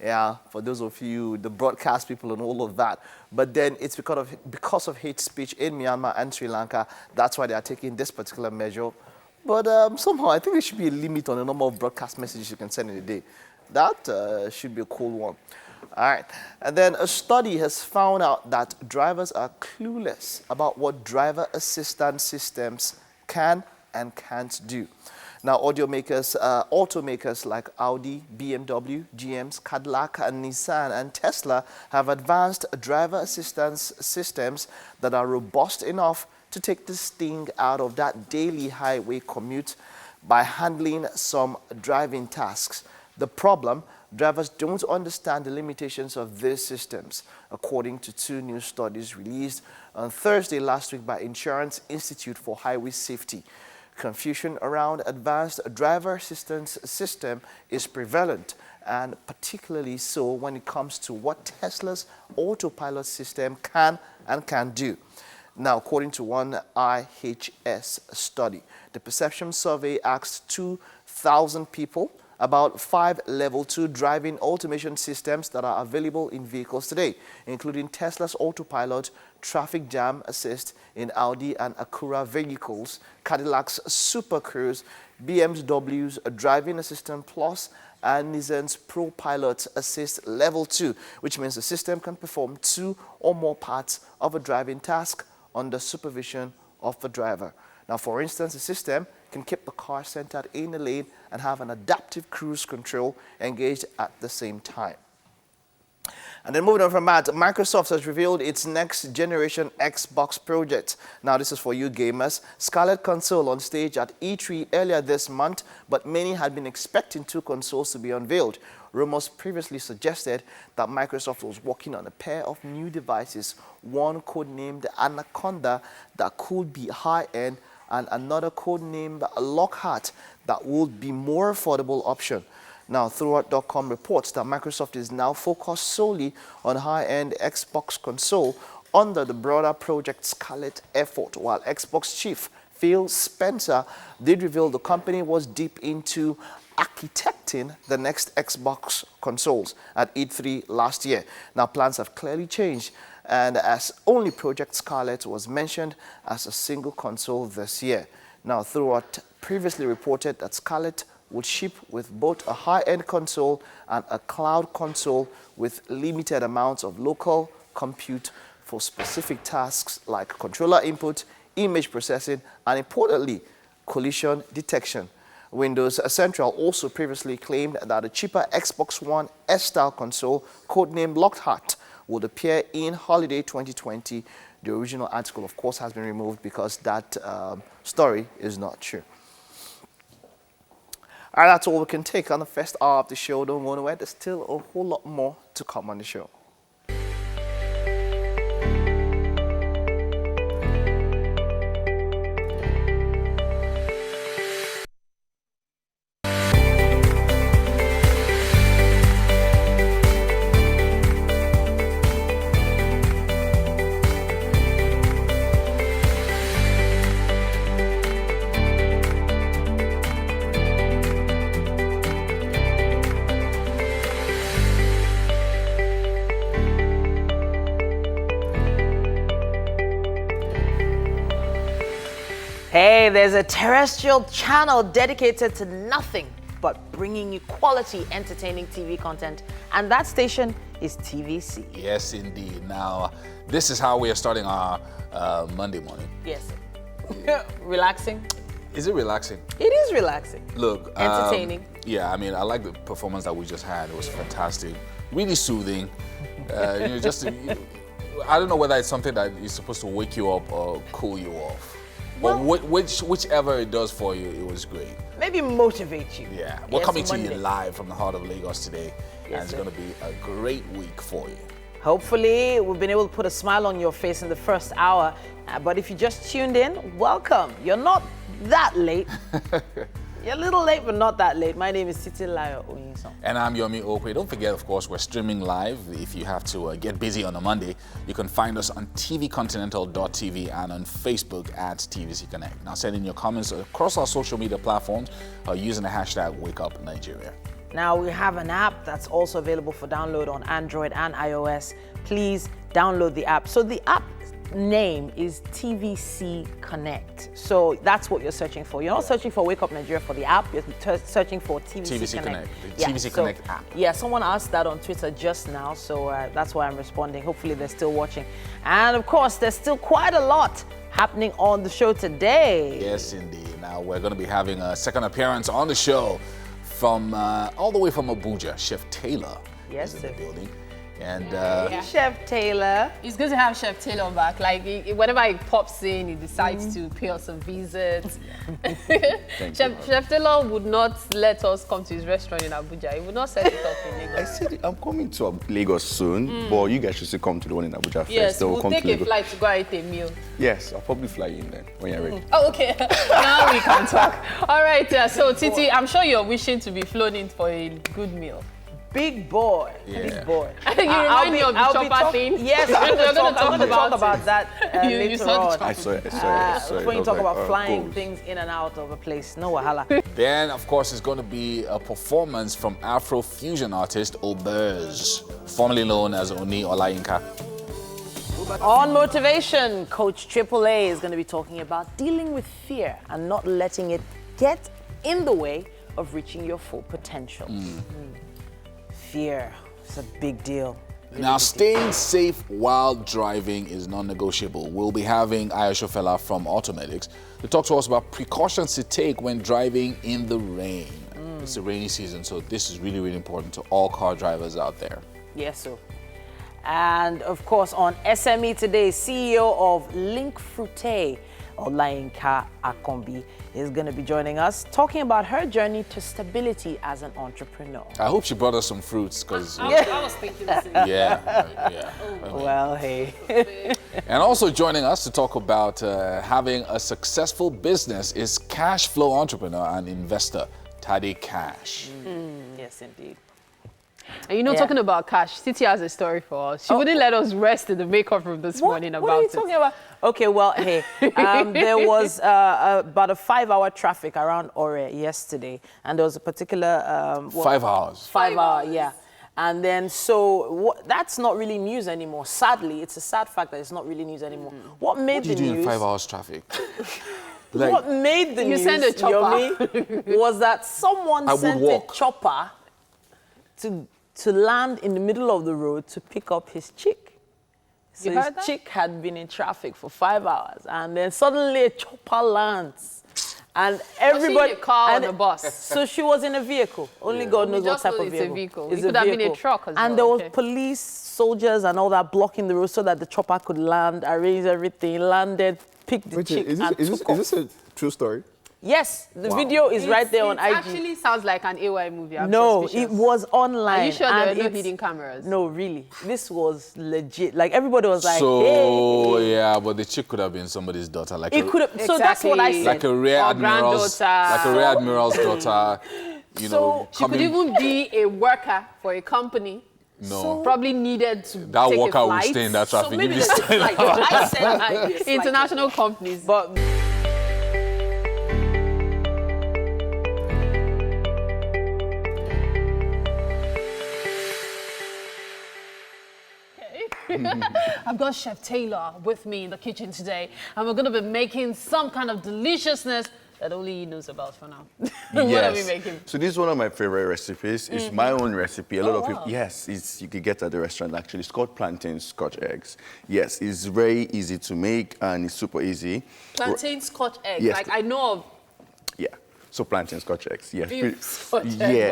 Yeah, for those of you, the broadcast people and all of that. But then it's because of hate speech in Myanmar and Sri Lanka. That's why they are taking this particular measure. But somehow, I think there should be a limit on the number of broadcast messages you can send in a day. That should be a cool one. All right. And then a study has found out that drivers are clueless about what driver assistance systems can and can't do. Now, automakers like Audi, BMW, GM's, Cadillac, and Nissan and Tesla have advanced driver assistance systems that are robust enough to take the sting out of that daily highway commute by handling some driving tasks. The problem, drivers don't understand the limitations of these systems, according to 2 new studies released on Thursday last week by Insurance Institute for Highway Safety. Confusion around advanced driver assistance system is prevalent, and particularly so when it comes to what Tesla's autopilot system can and can't do. Now, according to one IHS study, the perception survey asked 2,000 people about 5 level 2 driving automation systems that are available in vehicles today, including Tesla's autopilot, traffic jam assist in Audi and Acura vehicles, Cadillac's Super Cruise, BMW's Driving Assistant Plus, and Nissan's Pro Pilot Assist Level 2, which means the system can perform 2 or more parts of a driving task under supervision of the driver. Now, for instance, the system can keep the car centered in the lane and have an adaptive cruise control engaged at the same time. And then moving on from that, Microsoft has revealed its next generation Xbox project. Now, this is for you gamers. Scarlett console on stage at E3 earlier this month, but many had been expecting 2 consoles to be unveiled. Rumors previously suggested that Microsoft was working on a pair of new devices, one codenamed Anaconda that could be high-end and another codenamed Lockhart that would be more affordable option. Now, Throughout.com reports that Microsoft is now focused solely on high-end Xbox console under the broader Project Scarlett effort, while Xbox chief Phil Spencer did reveal the company was deep into architecting the next Xbox consoles at E3 last year. Now, plans have clearly changed, and as only Project Scarlett was mentioned as a single console this year. Now, Throughout previously reported that Scarlett would ship with both a high-end console and a cloud console with limited amounts of local compute for specific tasks like controller input, image processing, and importantly, collision detection. Windows Central also previously claimed that a cheaper Xbox One S-style console, codenamed Lockhart, would appear in holiday 2020. The original article, of course, has been removed because that story is not true. All right, that's all we can take on the first hour of the show. Don't go nowhere. There's still a whole lot more to come on the show. Hey, there's a terrestrial channel dedicated to nothing but bringing you quality, entertaining TV content, and that station is TVC. Yes, indeed. Now, this is how we are starting our Monday morning. Yes. Relaxing? Is it relaxing? It is relaxing. Look. Entertaining. Yeah, I mean, I like the performance that we just had. It was fantastic. Really soothing. I don't know whether it's something that is supposed to wake you up or cool you off. But whichever it does for you, it was great. Maybe motivate you. Yeah, we're coming to you live from the heart of Lagos today, and it's going to be a great week for you. Hopefully, we've been able to put a smile on your face in the first hour. But if you just tuned in, welcome. You're not that late. You're a little late, but not that late. My name is Titilayo Oyinson. And I'm Yomi Okwe. Don't forget, of course, we're streaming live. If you have to get busy on a Monday, you can find us on tvcontinental.tv and on Facebook at TVC Connect. Now, send in your comments across our social media platforms using the hashtag WakeUpNigeria. Now, we have an app that's also available for download on Android and iOS. Please download the app. So the app name is TVC Connect. So that's what you're searching for. You're not searching for Wake Up Nigeria for the app. You're searching for TVC Connect. The TVC Connect app. Yeah, someone asked that on Twitter just now, so that's why I'm responding. Hopefully they're still watching. And of course, there's still quite a lot happening on the show today. Yes, indeed. We're going to be having a second appearance on the show from all the way from Abuja. Chef Taylor is in the building. And Chef Taylor. It's good to have Chef Taylor back. Like, whenever he pops in, he decides to pay us a visit. Chef Taylor would not let us come to his restaurant in Abuja. He would not set it up in Lagos. I said I'm coming to Lagos soon, but you guys should still come to the one in Abuja first. Yes, Then we'll come take to a flight to go and eat a meal. Yes, I'll probably fly in then when you're ready. Oh, okay. Now we can talk. All right, so Titi, I'm sure you're wishing to be flown in for a good meal. Big boy. Yeah. Big boy. You remind me of the chopper thing. Yes, I'm going to talk about that later on. I saw it. When you talk about flying things in and out of a place, no wahala. then, of course, it's going to be a performance from Afro-fusion artist Obers, formerly known as Oni Olayinka. On motivation, Coach Triple A is going to be talking about dealing with fear and not letting it get in the way of reaching your full potential. Fear is a big deal. Now, staying safe while driving is non-negotiable. We'll be having Ayesha Fela from Automedics to talk to us about precautions to take when driving in the rain. It's the rainy season, so this is really, really important to all car drivers out there. Yes, sir. And of course, on SME today, CEO of Link Fruite, Olayinka Akombi, is going to be joining us, talking about her journey to stability as an entrepreneur. I hope she brought us some fruits, because... I was thinking the same. Yeah. Well, hey. And also joining us to talk about having a successful business is cash flow entrepreneur and investor, Tade Cash. Yes, indeed. And talking about Cash, Titi has a story for us. She wouldn't let us rest in the makeup room this morning about it. What are you talking about? Okay, well, hey, there was about a 5-hour traffic around Ore yesterday, and there was a particular... 5 hours. 5 hour, yeah. And then, that's not really news anymore. Sadly, it's a sad fact that it's not really news anymore. What made the news... What do you do in 5 hours traffic? What made the news, send a chopper. Yomi, was that someone sent a chopper to land in the middle of the road to pick up his chick. So his chick had been in traffic for 5 hours, and then suddenly a chopper lands. And everybody... Was she in a car or a bus? So she was in a vehicle. Only God knows what type of vehicle. It's a vehicle. It could have been a truck as well. And there was police, soldiers and all that blocking the road so that the chopper could land, arrange everything, landed, picked the chick and took off. Is this a true story? Yes, the video is right there on IG. It actually sounds like an AY movie. No, it was online. Are you sure there were no hidden cameras? No, really. This was legit. Like, everybody was like, hey. Yeah, but the chick could have been somebody's daughter. Like it could have. Exactly. So that's what I said. Like a rear admiral's daughter. She could even be a worker for a company. No. So probably needed to that take worker a flight. would stay in that traffic. So maybe I said international companies. But I've got Chef Taylor with me in the kitchen today, and we're going to be making some kind of deliciousness that only he knows about for now. What are we making? So this is one of my favorite recipes. It's my own recipe. A lot of people, you could get at the restaurant actually. It's called plantain scotch eggs. Yes, it's very easy to make and it's super easy. Plantain scotch eggs, yes. like I know of. Yeah. So plantain scotch eggs, yes.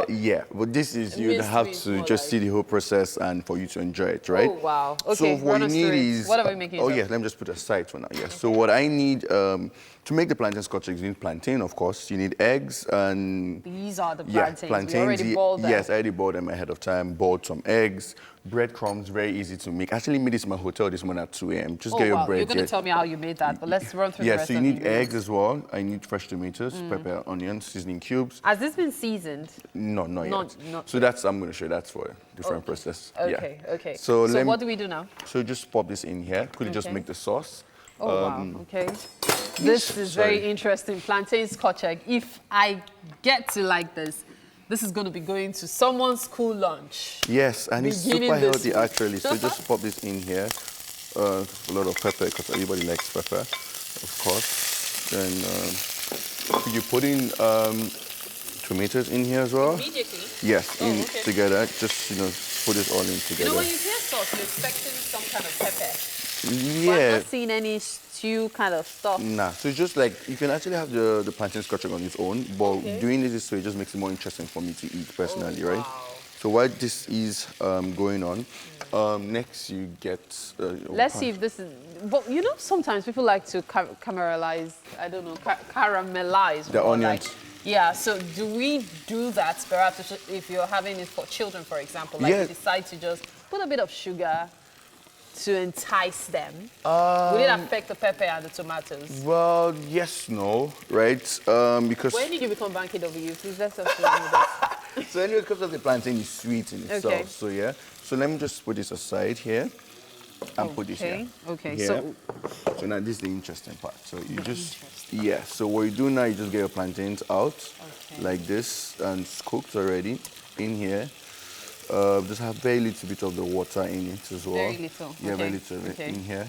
Yeah. But this is, you'd have to just see the whole process and for you to enjoy it, right? Oh, wow. Okay, so what you need is... What are we making? Oh, yeah, let me just put aside for now, yes. So what I need, to make the plantain scotch eggs, you need plantain, of course. You need eggs and... These are the plantains. Yeah, plantains. You already boiled them. Yes, I already boiled them ahead of time. Boiled some eggs. Breadcrumbs, very easy to make. Actually made this in my hotel this morning at 2 a.m. Just get your bread. You're going to tell me how you made that, but let's run through the rest of so you need eggs as well. I need fresh tomatoes, pepper, onions, seasoning cubes. Has this been seasoned? No, not yet. So that's, I'm going to show you, that's for a different process. Okay. So what do we do now? So just pop this in here. Could you just make the sauce? Oh, wow, okay. This is very interesting. Plantain scotch egg. If I get to like this, this is going to be going to someone's school lunch. Yes, and it's super healthy actually. So just pop this in here. A lot of pepper because everybody likes pepper, of course. Then could you put in tomatoes in here as well? Immediately? Yes, together. Just put it all in together. When you hear sauce, you're expecting some kind of pepper. Yeah. But I'm not seeing any stew kind of stuff. Nah, so it's just like, you can actually have the plantain scotching on its own, but doing it this way just makes it more interesting for me to eat personally, right? So while this is going on, next you get... Let's see if this is... But you know, sometimes people like to caramelize, I don't know, caramelize. The onions. Like, yeah, so do we do that perhaps if you're having it for children, for example? Like you decide to just put a bit of sugar to entice them. Will it affect the pepper and the tomatoes? Well, yes, no, right? Because... When did you become banking of youth? Please let's just know this. So anyway, because of the plantain is sweet in itself, so yeah. So let me just put this aside here and put this here. Okay, here. So now this is the interesting part. So you just, so what you do now, you just get your plantains out like this, and it's cooked already in here. Just have very little bit of the water in it as well. Very little. Yeah, very little of it in here.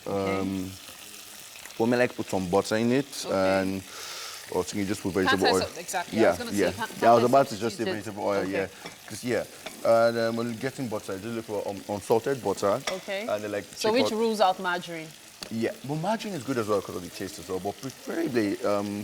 For me, I like to put some butter in it, and or so you can just put vegetable oil. Exactly. Yeah, I was about to just say vegetable oil. And when getting butter, I just look for unsalted butter. Okay. And then like. So which rules out margarine? Yeah, but margarine is good as well because of the taste as well, but preferably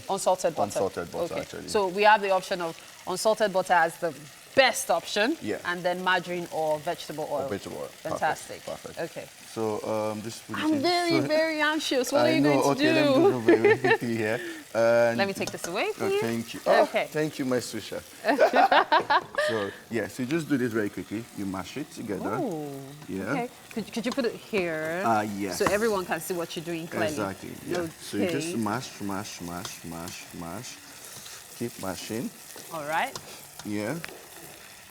unsalted butter. Unsalted butter, actually. So we have the option of unsalted butter as the best option, and then margarine or vegetable oil. Vegetable oil. Fantastic. Perfect. Okay. So this. I'm very anxious. What are you going to do? Okay, let me do very quickly here. Let me take this away for you. Thank you. Okay. Thank you, my sous chef. So so you just do this very quickly. You mash it together. Oh. Yeah. Okay. Could you put it here? Yes. So everyone can see what you're doing clearly. Exactly. Yeah. Okay. So you just mash. Keep mashing. All right. Yeah.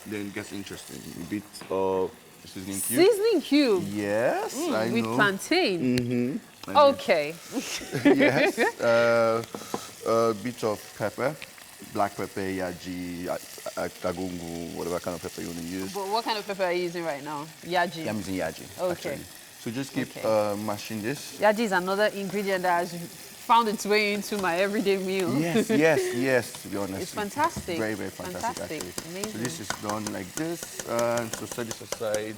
Then it gets interesting. A bit of seasoning cube. Seasoning cube? Yes, I know. With plantain? Mm-hmm. Okay. Yes. A bit of pepper. Black pepper, yaji, tagungu, whatever kind of pepper you want to use. But what kind of pepper are you using right now? Yaji? I'm using yaji, okay. actually. So just keep mashing this. Yaji is another ingredient that has found its way into my everyday meal. Yes, to be honest. It's fantastic. Very, very fantastic. Amazing. So this is done like this. So set this aside.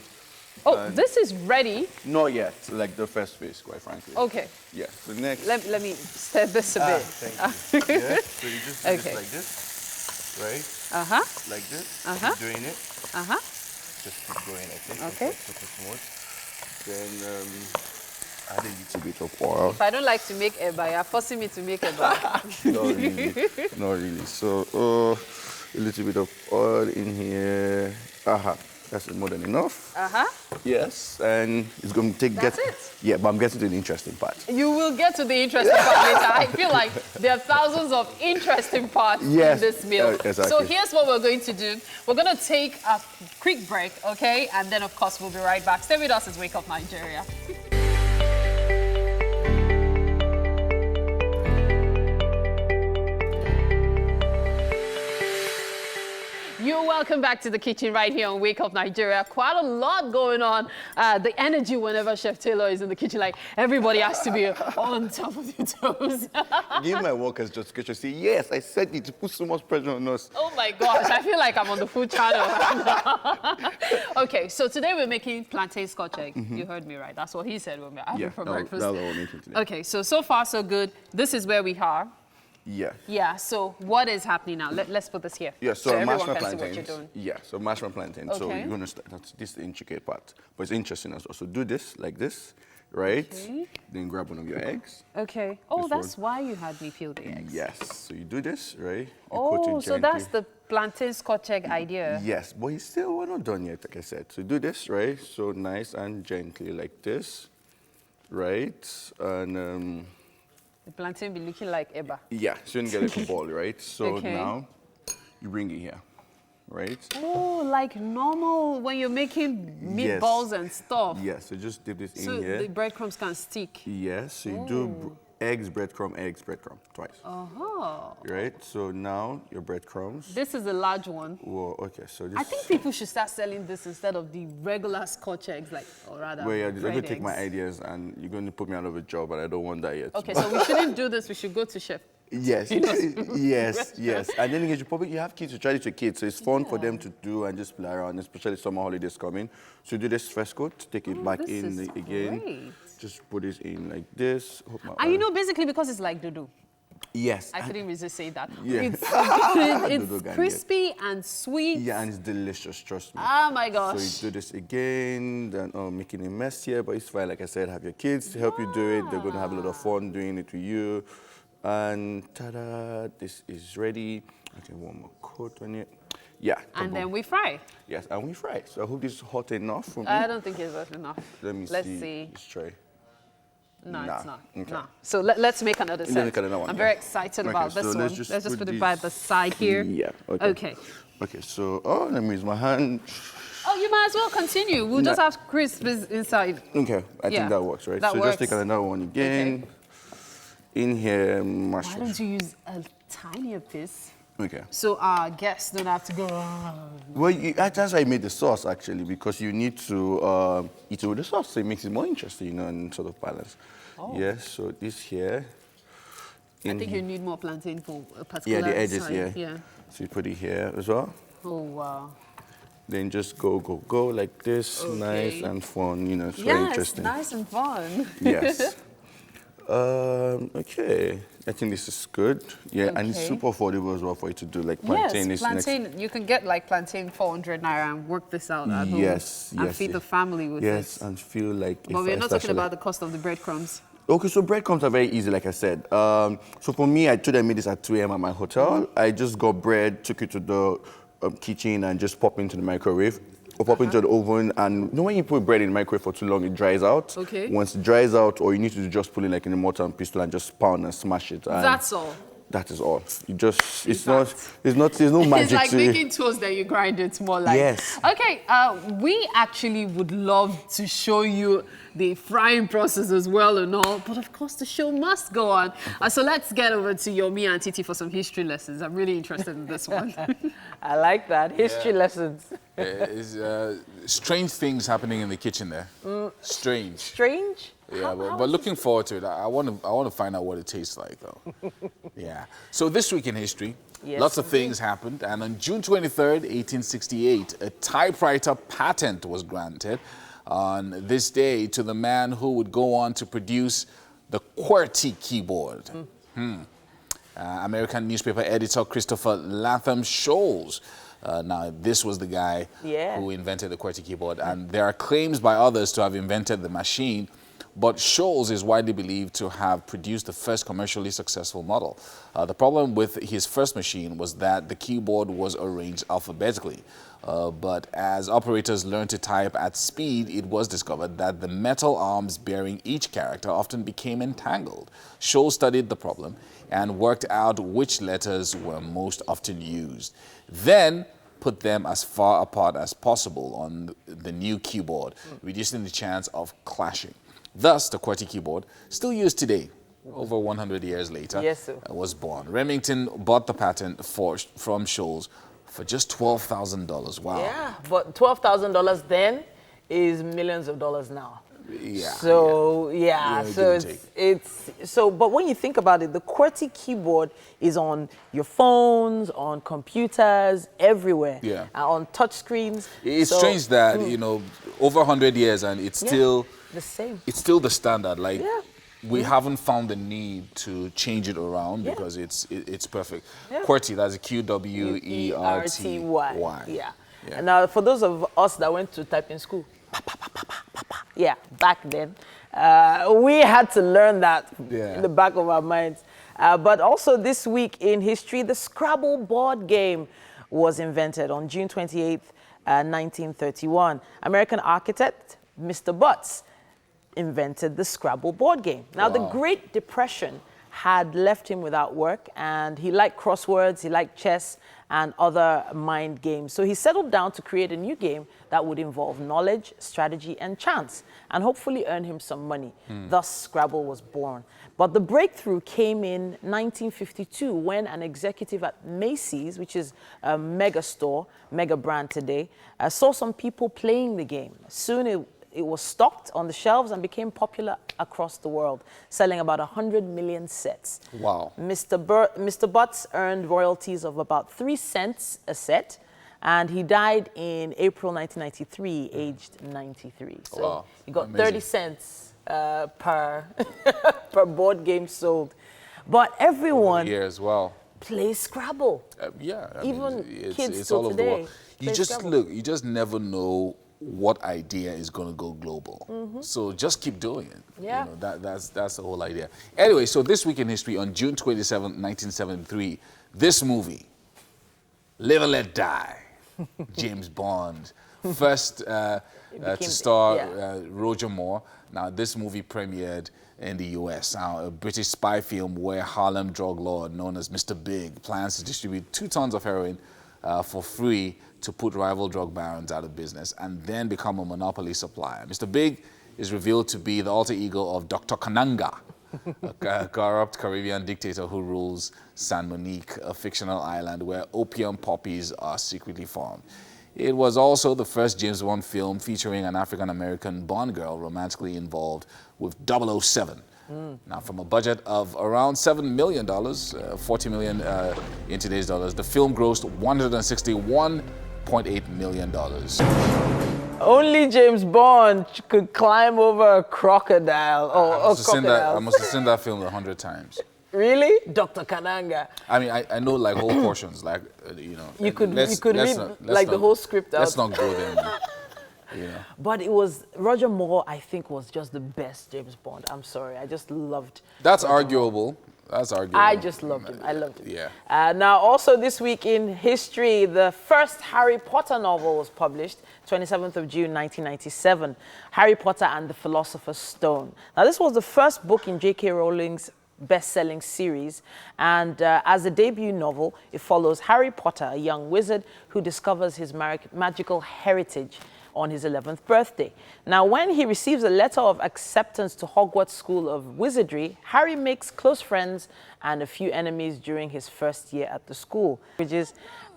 Oh, this is ready? Not yet, like the first phase, quite frankly. Okay. Yeah, so next... Let me stir this a bit. Thank you. Yeah, so you just do this like this, right? Like this. Keep doing it. Just keep going like this. Okay. Super smooth. Then add a little bit of oil. If I don't like to make eba, you're forcing me to make eba. Not really. Not really. So a little bit of oil in here. That's more than enough. Yes, and it's going to take... That's it? Yeah, but I'm getting to the interesting part. You will get to the interesting part later. I feel like there are thousands of interesting parts in this meal. Exactly. So here's what we're going to do. We're going to take a quick break, okay? And then, of course, we'll be right back. Stay with us as Wake Up Nigeria. You're welcome back to the kitchen right here on Wake Up Nigeria. Quite a lot going on. The energy whenever Chef Taylor is in the kitchen, like everybody has to be on top of your toes. Give my workers just to say, yes, I said it to put so much pressure on us. Oh my gosh, I feel like I'm on the food channel right now. Okay, so today we're making plantain scotch egg. You heard me right. That's what he said when we were having for breakfast. That's what we're making today. Okay, so far so good. This is where we are. Yeah, so what is happening now? Let's put this here. Yeah, so everyone mashed can see what plantains. you're doing. Yeah, so mashed plantain. Okay. So you're going to start, this is the intricate part, but it's interesting as well. So do this like this, right? Okay. Then grab one of your eggs. Okay. Oh, that's why you had me peel the eggs. Yes, so you do this, right? Oh, so that's the plantain scotch egg idea. Yes, but we're not done yet, like I said. So do this, right? So nice and gently like this, right? And the plantain be looking like eba. Yeah, so you don't get like a ball, right? So now you bring it here, right? Oh, like normal when you're making meatballs and stuff. Yes, so just dip this in So here. the breadcrumbs can stick. Yes, so you do eggs, breadcrumb, twice. Right, so now your breadcrumbs. This is a large one. Well, okay, so this... I think people should start selling this instead of the regular Scotch eggs, like, or rather, well, yeah, you're going to take my ideas and you're going to put me out of a job, and I don't want that yet. Okay, so we shouldn't do this. We should go to chef. Yes, yes. And then you have kids, you try it with kids, so it's fun for them to do and just play around, especially summer holidays coming. So you do this first coat, take it back in again. Great. just put this in like this. Hope my And you know, basically because it's like dodo. Yes. I couldn't resist saying that. Yeah. It's crispy and sweet. Yeah, and it's delicious, trust me. Oh my gosh. So you do this again, then making a mess here, but it's fine. Like I said, have your kids to help you do it. They're going to have a lot of fun doing it with you. And ta-da, this is ready. Okay, one more coat on it. Yeah. And then we fry. Yes, and we fry. So I hope this is hot enough for me. I don't think it's hot enough. Let's see. This tray. No, it's not. Okay. No. So let's make another set. Make another one, I'm very excited about this one. Let's just put it by the side here. Yeah. Okay. Okay. So, let me use my hand. Oh, you might as well continue. We'll just have crisps inside. Okay. I think that works, right? That so works. just take another one again. Okay. In here, mash. Why don't you use a tinier piece? Okay. So our guests don't have to go. Well, that's why I made the sauce actually, because you need to eat it with the sauce, so it makes it more interesting, you know, and sort of balance. Oh. Yes. So this here. I think you need more plantain for a particular. Yeah, the edges. side. Yeah. So you put it here as well. Oh wow. Then just go like this, nice and fun. You know, it's very interesting. Yes, nice and fun. Yes. Okay, I think this is good. Yeah, and it's super affordable as well for you to do. Like plantain yes, is plantain. You can get like plantain 400 naira and work this out at home. Yes, and feed the family with it. Yes, and feel like. But we're not talking about the cost of the breadcrumbs. Okay, so breadcrumbs are very easy, like I said. So for me, I told them I made this at 2 a.m. at my hotel. I just got bread, took it to the kitchen, and just pop into the microwave. Or pop into the oven, and you know when you put bread in the microwave for too long, it dries out. Okay. Once it dries out, or you need to just put it like in a mortar and pestle and just pound and smash it. And that's all. That is all. You just, there's no magic. It's like to making toast that you grind. It's more like. Yes. Okay, we actually would love to show you the frying process as well and all, but of course the show must go on. So let's get over to Yomi and Titi for some history lessons. I'm really interested in this one. I like that, history lessons. It's strange things happening in the kitchen there. Strange. Strange? Yeah, but looking forward to it. I want to find out what it tastes like, though. Yeah. So this week in history, lots of things happened, and on June 23rd, 1868, a typewriter patent was granted on this day to the man who would go on to produce the QWERTY keyboard. American newspaper editor Christopher Latham Scholes. Now, this was the guy who invented the QWERTY keyboard, and there are claims by others to have invented the machine, but Scholes is widely believed to have produced the first commercially successful model. The problem with his first machine was that the keyboard was arranged alphabetically. But as operators learned to type at speed, it was discovered that the metal arms bearing each character often became entangled. Scholes studied the problem and worked out which letters were most often used. Then put them as far apart as possible on the new keyboard, reducing the chance of clashing. Thus, the QWERTY keyboard, still used today, over 100 years later, was born. Remington bought the patent from Scholes for just $12,000. Wow. Yeah, but $12,000 then is millions of dollars now. Yeah. So but when you think about it, the QWERTY keyboard is on your phones, on computers, everywhere. Yeah. On touch screens. It's strange that you know, over 100 years and it's still the same. It's still the standard. Like we haven't found the need to change it around because it's perfect. QWERTY, that's QWERTY. Yeah. And now for those of us that went to typing school, back then, we had to learn that in the back of our minds. But also this week in history, the Scrabble board game was invented on June 28th, 1931. American architect Mr. Butts invented the Scrabble board game. Now, the Great Depression had left him without work, and he liked crosswords, he liked chess, and other mind games. So he settled down to create a new game that would involve knowledge, strategy, and chance, and hopefully earn him some money. Thus, Scrabble was born. But the breakthrough came in 1952 when an executive at Macy's, which is a mega store, mega brand today, saw some people playing the game. Soon it was stocked on the shelves and became popular across the world, selling about 100 million sets. Wow. Mr. Butts earned royalties of about 3 cents a set, and he died in April 1993, aged 93. So he got 30 cents per per board game sold. But everyone here as well plays Scrabble. Yeah, I even mean, kids it's still all over the today. world. You play just Scrabble. look. You just never know what idea is going to go global. So just keep doing it. Yeah. You know, that's the whole idea. Anyway, so this week in history, on June 27, 1973, this movie, Live and Let Die, James Bond, first to star Roger Moore. Now, this movie premiered in the US. Now, a British spy film where Harlem drug lord known as Mr. Big plans to distribute 2 tons of heroin for free to put rival drug barons out of business and then become a monopoly supplier. Mr. Big is revealed to be the alter ego of Dr. Kananga, a corrupt Caribbean dictator who rules San Monique, a fictional island where opium poppies are secretly farmed. It was also the first James Bond film featuring an African-American Bond girl romantically involved with 007. Now, from a budget of around $7 million, 40 million in today's dollars, the film grossed $161.8 million. Only James Bond could climb over a crocodile or a crocodile. I must have seen that film 100 times. Really? Dr. Kananga. I mean, I know like whole portions, like, you know. You could read the whole script out. Let's not go there, man. You know. But it was, Roger Moore, I think, was just the best James Bond. I'm sorry. I just loved That's Roger arguable. Moore. That's arguable. I just loved him. I loved him. Yeah. Now, also this week in history, the first Harry Potter novel was published, 27th of June, 1997, Harry Potter and the Philosopher's Stone. Now, this was the first book in J.K. Rowling's best-selling series, and as a debut novel, it follows Harry Potter, a young wizard who discovers his magical heritage on his 11th birthday. Now, when he receives a letter of acceptance to Hogwarts School of Wizardry, Harry makes close friends and a few enemies during his first year at the school,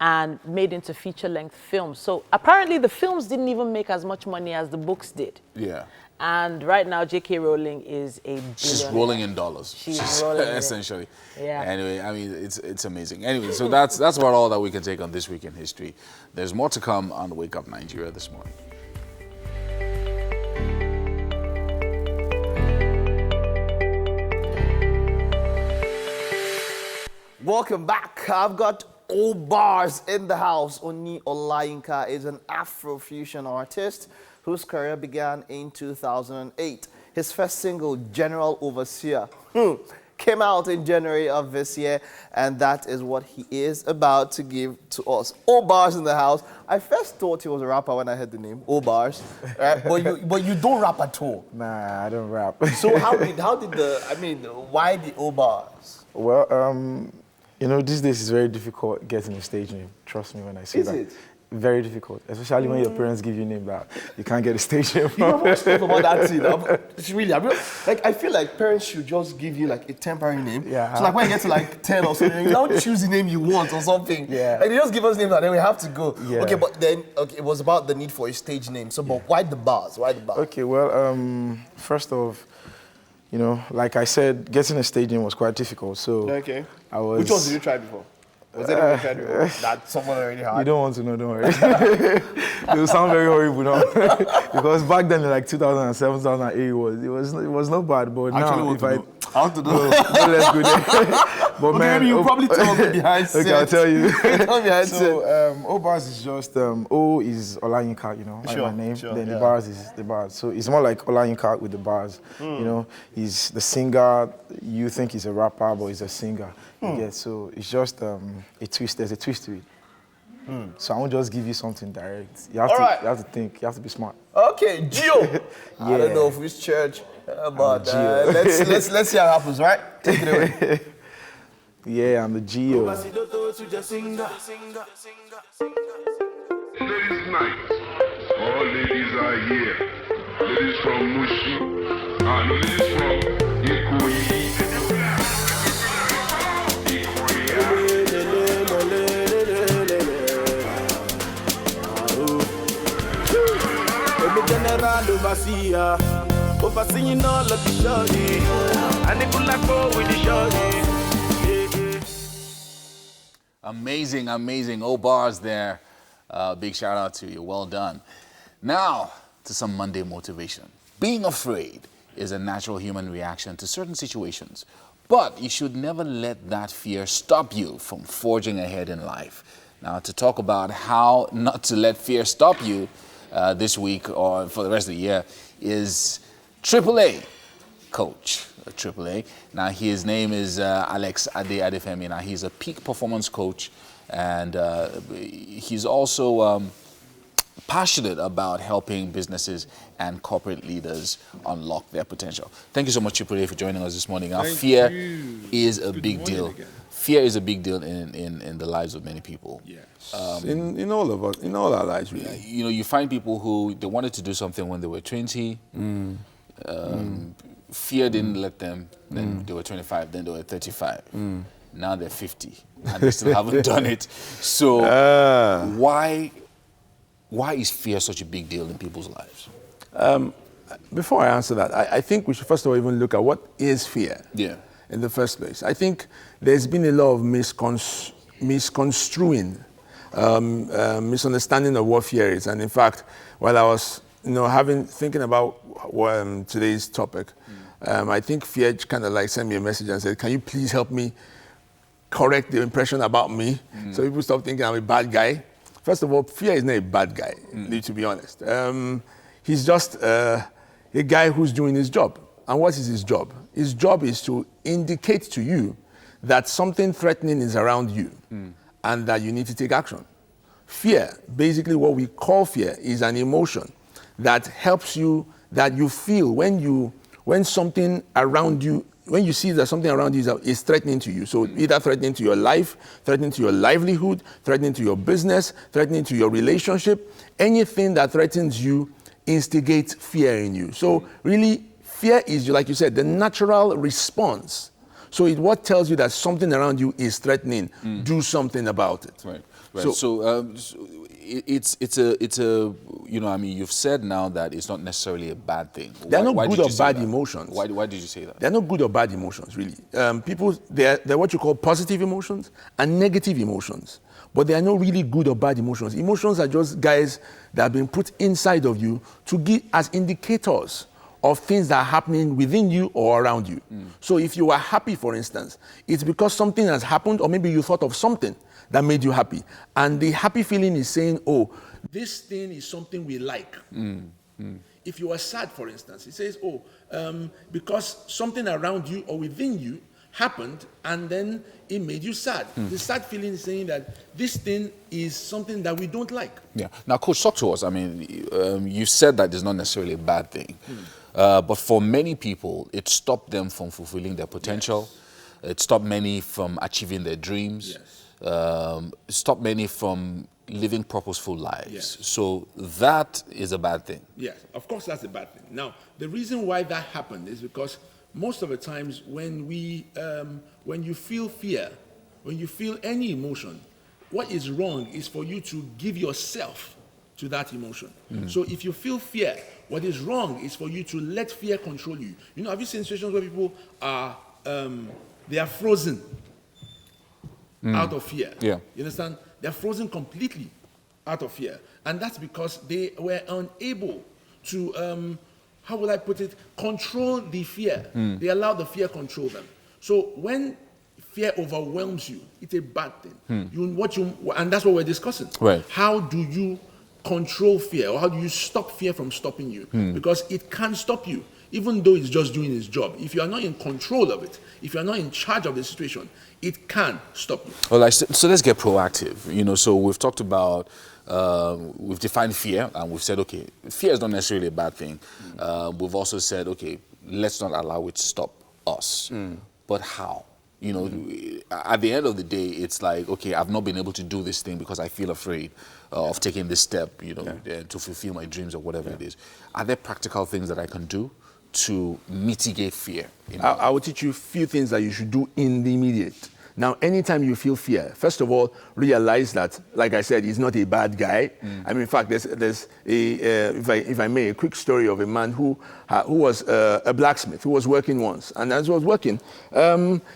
and made into feature-length films. So apparently the films didn't even make as much money as the books did. Yeah. And right now, J.K. Rowling is a billionaire. She's rolling in dollars. She's rolling essentially. Yeah. Anyway, I mean, it's amazing. Anyway, so that's about all that we can take on This Week in History. There's more to come on Wake Up Nigeria this morning. Welcome back. I've got old bars in the house. Oni Olayinka is an Afrofusion artist whose career began in 2008. His first single, General Overseer, came out in January of this year, and that is what he is about to give to us. Old bars in the house. I first thought he was a rapper when I heard the name, Old Bars, right? but you don't rap at all. Nah, I don't rap. So why the Old Bars? Well, you know, these days it's very difficult getting a stage name. Trust me when I say that. Is it? Very difficult, especially when your parents give you a name that you can't get a stage name from. You know what stuff about that thing? It's really, I feel like parents should just give you like a temporary name. Yeah. So like when you get to like 10 or something, you don't choose the name you want or something. Yeah. Like they just give us names and then we have to go. Yeah. Okay, but then it was about the need for a stage name. So, but why the bars? Why the bars? Okay, well, first off, you know, like I said, getting a stage name was quite difficult. So okay. Which ones did you try before? Was there any tried before that someone already had? You don't want to know, don't worry. It will sound very horrible now. Because back then, in like 2007, 2008, it was not bad. But now, if I want to know. No, let's go there. But okay, man, maybe you probably told me behind set. Okay, I'll tell you. Tell me behind set. So, O bars is just O is Olayinka, you know, like my name. Then the bars is the bars. So it's more like Olayinka with the bars. You know, he's the singer. You think he's a rapper, but he's a singer. Yeah, so it's just a twist. There's a twist to it. So I won't just give you something direct. You have to think. You have to be smart. Okay, Gio. Yeah. I don't know if which church, but let's see how it happens, right? Take it away. Yeah, I'm the Gio. Ladies night. All ladies are here. Ladies from Mushi. And ladies from Ikoyi. General overseeing all of the shorty, and they could like go with the shorty. Amazing, amazing. O bars there. Big shout out to you. Well done. Now to some Monday motivation. Being afraid is a natural human reaction to certain situations. But you should never let that fear stop you from forging ahead in life. Now, to talk about how not to let fear stop you this week or for the rest of the year is AAA coach, AAA. Now, his name is Alex Adefemi. Now, he's a peak performance coach, and he's also passionate about helping businesses and corporate leaders unlock their potential. Thank you so much, AAA, for joining us this morning. Our fear is a big deal. Fear is a big deal in the lives of many people. Yes. In all of us, in all our lives, really. You know, you find people who they wanted to do something when they were 20. Fear didn't let them. Then they were 25. Then they were 35. Now they're 50, and they still haven't done it. So why is fear such a big deal in people's lives? Before I answer that, I think we should first of all even look at what is fear. Yeah. In the first place, I think there's been a lot of misconstruing, misunderstanding of what fear is. And in fact, while I was, thinking about today's topic, I think fear kind of like sent me a message and said, "Can you please help me correct the impression about me, so people stop thinking I'm a bad guy?" First of all, fear is not a bad guy, to be honest. He's just a guy who's doing his job. And what is his job? His job is to indicate to you that something threatening is around you and that you need to take action. Fear, basically what we call fear, is an emotion that helps you, that you feel when something around you, when you see that something around you is threatening to you. So either threatening to your life, threatening to your livelihood, threatening to your business, threatening to your relationship, anything that threatens you instigates fear in you. So really, fear is, like you said, the natural response. So what tells you that something around you is threatening, do something about it. Right. So it's a you've said now that it's not necessarily a bad thing. They're not good or bad emotions. Why did you say that? They're not good or bad emotions, really. They're what you call positive emotions and negative emotions. But they are not really good or bad emotions. Emotions are just guys that have been put inside of you to give as indicators of things that are happening within you or around you. So if you are happy, for instance, it's because something has happened, or maybe you thought of something that made you happy. And the happy feeling is saying, oh, this thing is something we like. If you are sad, for instance, it says, because something around you or within you happened and then it made you sad. The sad feeling is saying that this thing is something that we don't like. Yeah. Now, Coach, talk to us. I mean, you said that it's not necessarily a bad thing. But for many people, it stopped them from fulfilling their potential. Yes. It stopped many from achieving their dreams. Yes. It stopped many from living purposeful lives. Yes. So that is a bad thing. Yes, of course that's a bad thing. Now, the reason why that happened is because most of the times when you feel fear, when you feel any emotion, what is wrong is for you to give yourself to that emotion. So if you feel fear, what is wrong is for you to let fear control you. You know, have you seen situations where people are, they are frozen out of fear? Yeah. You understand? They're frozen completely out of fear. And that's because they were unable to, how will I put it, control the fear. They allow the fear control them. So when fear overwhelms you, it's a bad thing. And that's what we're discussing. Right. How do you control fear, or how do you stop fear from stopping you? Because it can't stop you, even though it's just doing its job. If you are not in control of it, if you are not in charge of the situation, it can stop you. Well, so let's get proactive. You know, so we've talked about, we've defined fear, and we've said, okay, fear is not necessarily a bad thing. We've also said, okay, let's not allow it to stop us. But how? You know, at the end of the day, it's like, okay, I've not been able to do this thing because I feel afraid of taking this step, you know, to fulfill my dreams or whatever it is. Are there practical things that I can do to mitigate fear? I will teach you a few things that you should do in the immediate. Now, anytime you feel fear, first of all, realize that, like I said, he's not a bad guy. I mean, in fact, there's if I may, a quick story of a man who was a blacksmith, who was working once. And as he was working,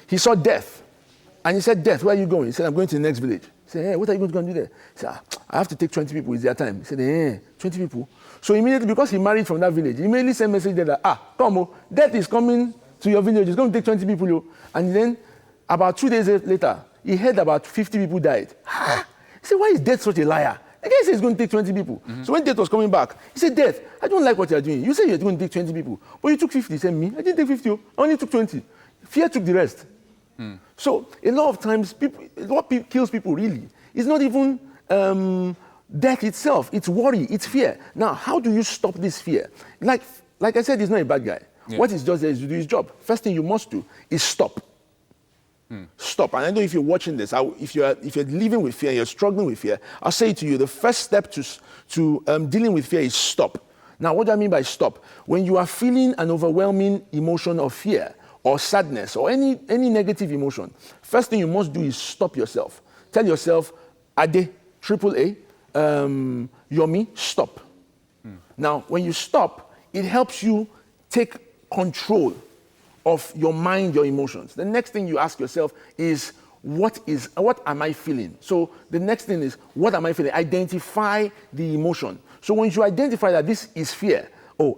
he saw death. And he said, "Death, where are you going?" He said, "I'm going to the next village." He He said, hey, what are you going to go and do there? He said, I have to take 20 people. It's their time. He said, hey, 20 people. So immediately, because he married from that village, he immediately sent a message there that, come, death is coming to your village. It's going to take 20 people. And then about 2 days later, he heard about 50 people died. He said, why is death such a liar? The guy said he's going to take 20 people. So when death was coming back, he said, Death, I don't like what you're doing. You said you're going to take 20 people, but you took 50. He said, me? I didn't take 50. I only took 20. Fear took the rest. So a lot of times, what kills people really is not even death itself. It's worry. It's fear. Now, how do you stop this fear? Like I said, he's not a bad guy. Yeah. What he's just there is to do his job. First thing you must do is stop. Stop. And I know if you're watching this, if you're living with fear, you're struggling with fear, I'll say to you, the first step to dealing with fear is stop. Now, what do I mean by stop? When you are feeling an overwhelming emotion of fear or sadness or any negative emotion, first thing you must do is stop yourself. Tell yourself, Ade, AAA, Yomi, stop. Now, when you stop, it helps you take control of your mind, your emotions. The next thing you ask yourself is, what am I feeling? So the next thing is, what am I feeling? Identify the emotion. So when you identify that this is fear,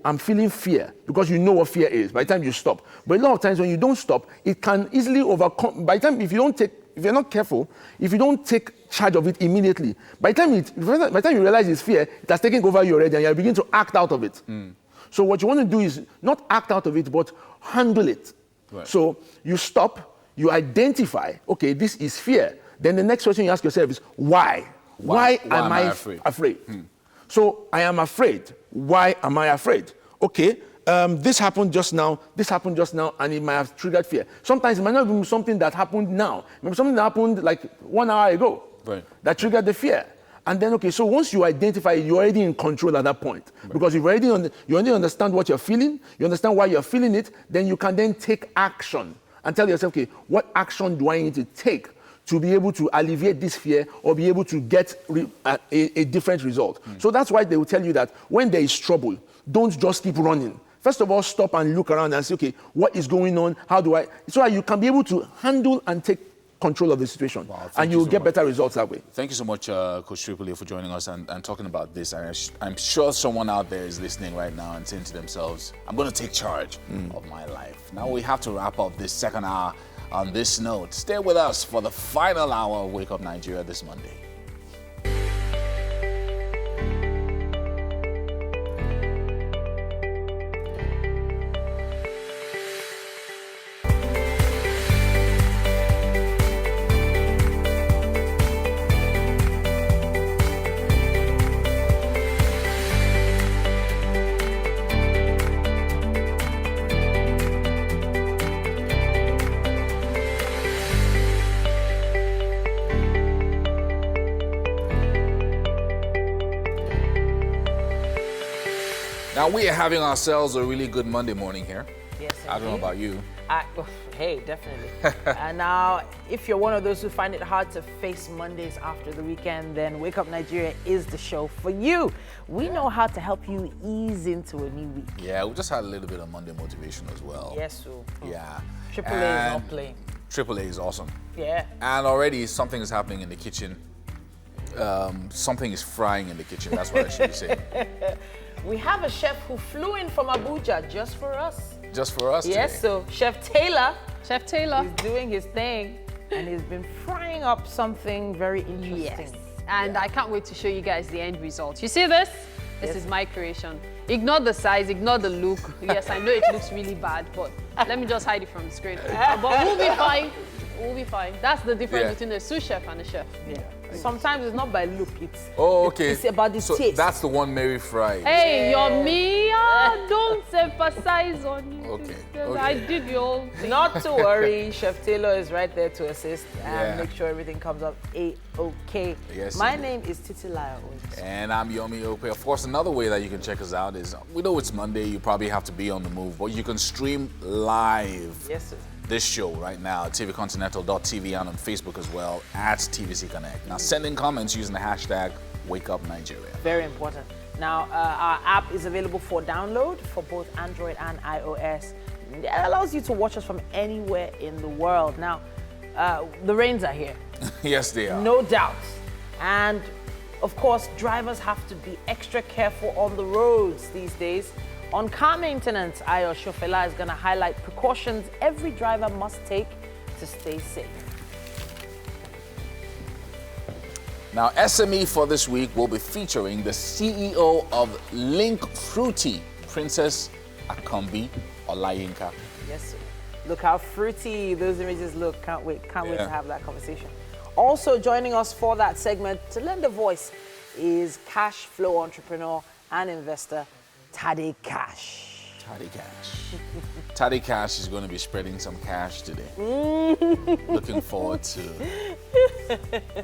I'm feeling fear, because you know what fear is by the time you stop. But a lot of times when you don't stop, it can easily overcome. By the time, if you're not careful, if you don't take charge of it immediately, by the time you realize it's fear, it has taken over you already and you're beginning to act out of it. So what you want to do is not act out of it, but handle it. Right. So you stop, you identify, okay, this is fear. Then the next question you ask yourself is, why? Why am I afraid? So I am afraid. Why am I afraid? Okay, this happened just now, and it might have triggered fear. Sometimes it might not be something that happened now. Maybe something that happened like 1 hour ago that triggered the fear. And then, okay, so once you identify it, you're already in control at that point. Because you already understand what you're feeling, you understand why you're feeling it, then you can then take action and tell yourself, okay, what action do I need to take to be able to alleviate this fear or be able to get a different result? So that's why they will tell you that when there is trouble, don't just keep running. First of all, stop and look around and say, okay, what is going on? So that you can be able to handle and take control of the situation, and you'll get better results that way. Thank you so much, Coach Tripoli, for joining us and talking about this. I'm sure someone out there is listening right now and saying to themselves, I'm going to take charge of my life. Now we have to wrap up this second hour on this note. Stay with us for the final hour of Wake Up Nigeria this Monday. Now we are having ourselves a really good Monday morning here. Yes, I don't know about you. Hey, definitely. And now, if you're one of those who find it hard to face Mondays after the weekend, then Wake Up Nigeria is the show for you. We know how to help you ease into a new week. Yeah, we just had a little bit of Monday motivation as well. Yes, so. Yeah. AAA is not playing. AAA is awesome. Yeah. And already something is happening in the kitchen. Something is frying in the kitchen. That's what I should say. We have a chef who flew in from Abuja just for us. Just for us Yes, today. so Chef Taylor. Chef Taylor. He's doing his thing, and he's been frying up something very interesting. Yes, and I can't wait to show you guys the end result. You see this? This is my creation. Ignore the size, ignore the look. Yes, I know it looks really bad, but let me just hide it from the screen. But we'll be fine. We'll be fine. That's the difference between a sous chef and a chef. Yeah. Sometimes it's not by look, it's about the taste. That's the one Mary fried. Hey, Yomi, don't emphasize on it. Okay. I did your own thing. Not to worry, Chef Taylor is right there to assist and make sure everything comes up A-OK. Yes, My name is Titilayo. And I'm Yomi Ope. Of course, another way that you can check us out is, we know it's Monday, you probably have to be on the move, but you can stream live. Yes, sir. This show right now at tvcontinental.tv and on Facebook as well at TVC Connect. Now send in comments using the hashtag #WakeUpNigeria. Very important. Now our app is available for download for both Android and iOS. It allows you to watch us from anywhere in the world. Now, the rains are here. Yes, they are. No doubt. And of course, drivers have to be extra careful on the roads these days. On car maintenance, Ayo Shofela is going to highlight precautions every driver must take to stay safe. Now, SME for this week will be featuring the CEO of Link Fruity, Princess Akombi Olayinka. Yes, sir. Look how fruity those images look. Can't wait to have that conversation. Also joining us for that segment to lend a voice is cash flow entrepreneur and investor Tade Cash. Tade Cash. Tade Cash is going to be spreading some cash today. Looking forward to.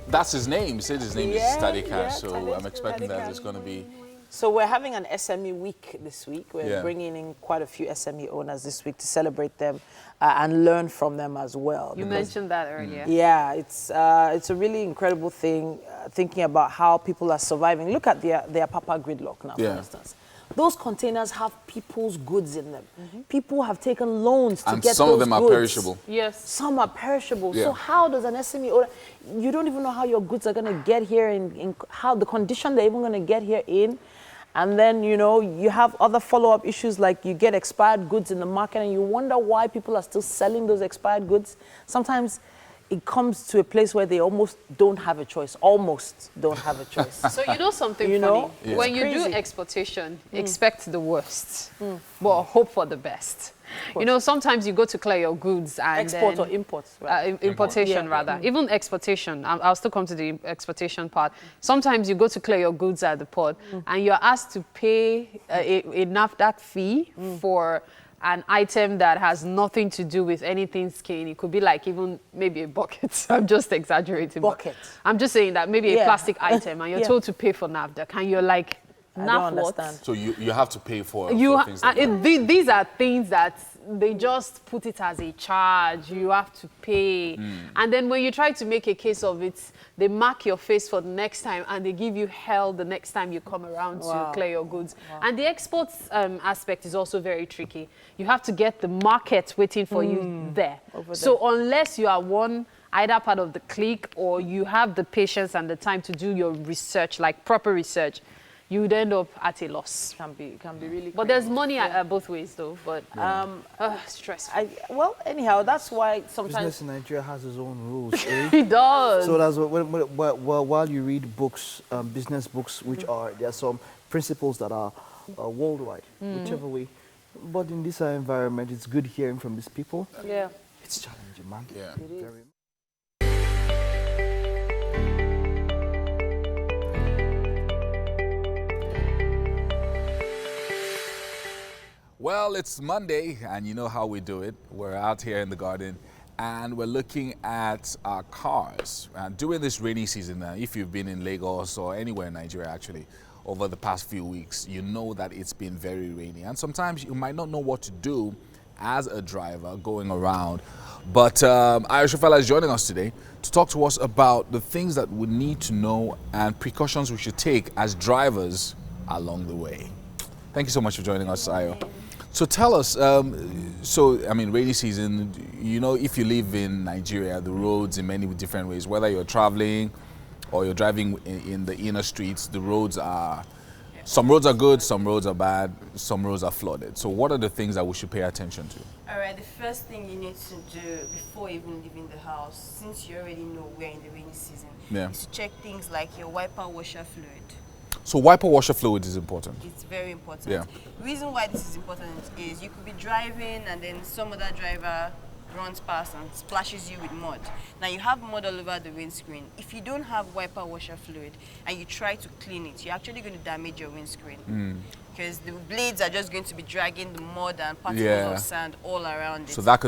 That's his name. He said his name is Tade Cash, so I'm expecting that it's going to be. So we're having an SME week this week. We're bringing in quite a few SME owners this week to celebrate them and learn from them as well. You mentioned that earlier. Yeah, it's a really incredible thing, thinking about how people are surviving. Look at their Papa gridlock now, for instance. Those containers have people's goods in them. People have taken loans to get those goods. And some of them are perishable. Yes. Some are perishable. Yeah. So how does an SME owner, you don't even know how your goods are going to get here, in how the condition they're even going to get here in. And then, you know, you have other follow-up issues like you get expired goods in the market and you wonder why people are still selling those expired goods. Sometimes it comes to a place where they almost don't have a choice. Almost don't have a choice. So you know something funny? Yeah. When you do exportation, expect the worst, but hope for the best. You know, sometimes you go to clear your goods and export or import, right? Importation rather. Even exportation. I'll still come to the exportation part. Sometimes you go to clear your goods at the port and you're asked to pay a NAFDAC fee for an item that has nothing to do with anything skin. It could be like even maybe a bucket. I'm just exaggerating. Bucket. I'm just saying that maybe a plastic item and you're told to pay for NAFDAC and you're like, I don't understand. So you have to pay for things like that. These are things that they just put it as a charge. You have to pay. And then when you try to make a case of it, they mark your face for the next time and they give you hell the next time you come around to clear your goods. And the exports aspect is also very tricky. You have to get the market waiting for you there. So unless you are either part of the clique or you have the patience and the time to do your research, like proper research, you would end up at a loss. Can be really. But there's money both ways, though. But stressful. Well, anyhow, that's why sometimes business in Nigeria has its own rules. It does. So that's while you read books, business books, there are some principles that are worldwide, whichever way. But in this environment, it's good hearing from these people. Yeah, it's challenging, man. Yeah. It is. Well, it's Monday, and you know how we do it. We're out here in the garden, and we're looking at our cars. And during this rainy season, if you've been in Lagos or anywhere in Nigeria, actually, over the past few weeks, you know that it's been very rainy. And sometimes you might not know what to do as a driver going around. But Ayo Shofela is joining us today to talk to us about the things that we need to know and precautions we should take as drivers along the way. Thank you so much for joining us, Ayo. So tell us, rainy season, you know, if you live in Nigeria, the roads in many different ways, whether you're traveling or you're driving in the inner streets, the roads are, some roads are good, some roads are bad, some roads are flooded. So what are the things that we should pay attention to? All right, the first thing you need to do before even leaving the house, since you already know we're in the rainy season, is to check things like your wiper washer fluid. So wiper washer fluid is important? It's very important. Yeah. The reason why this is important is you could be driving and then some other driver runs past and splashes you with mud. Now you have mud all over the windscreen. If you don't have wiper washer fluid and you try to clean it, you're actually going to damage your windscreen. Because the blades are just going to be dragging the mud and particles of sand all around it. So that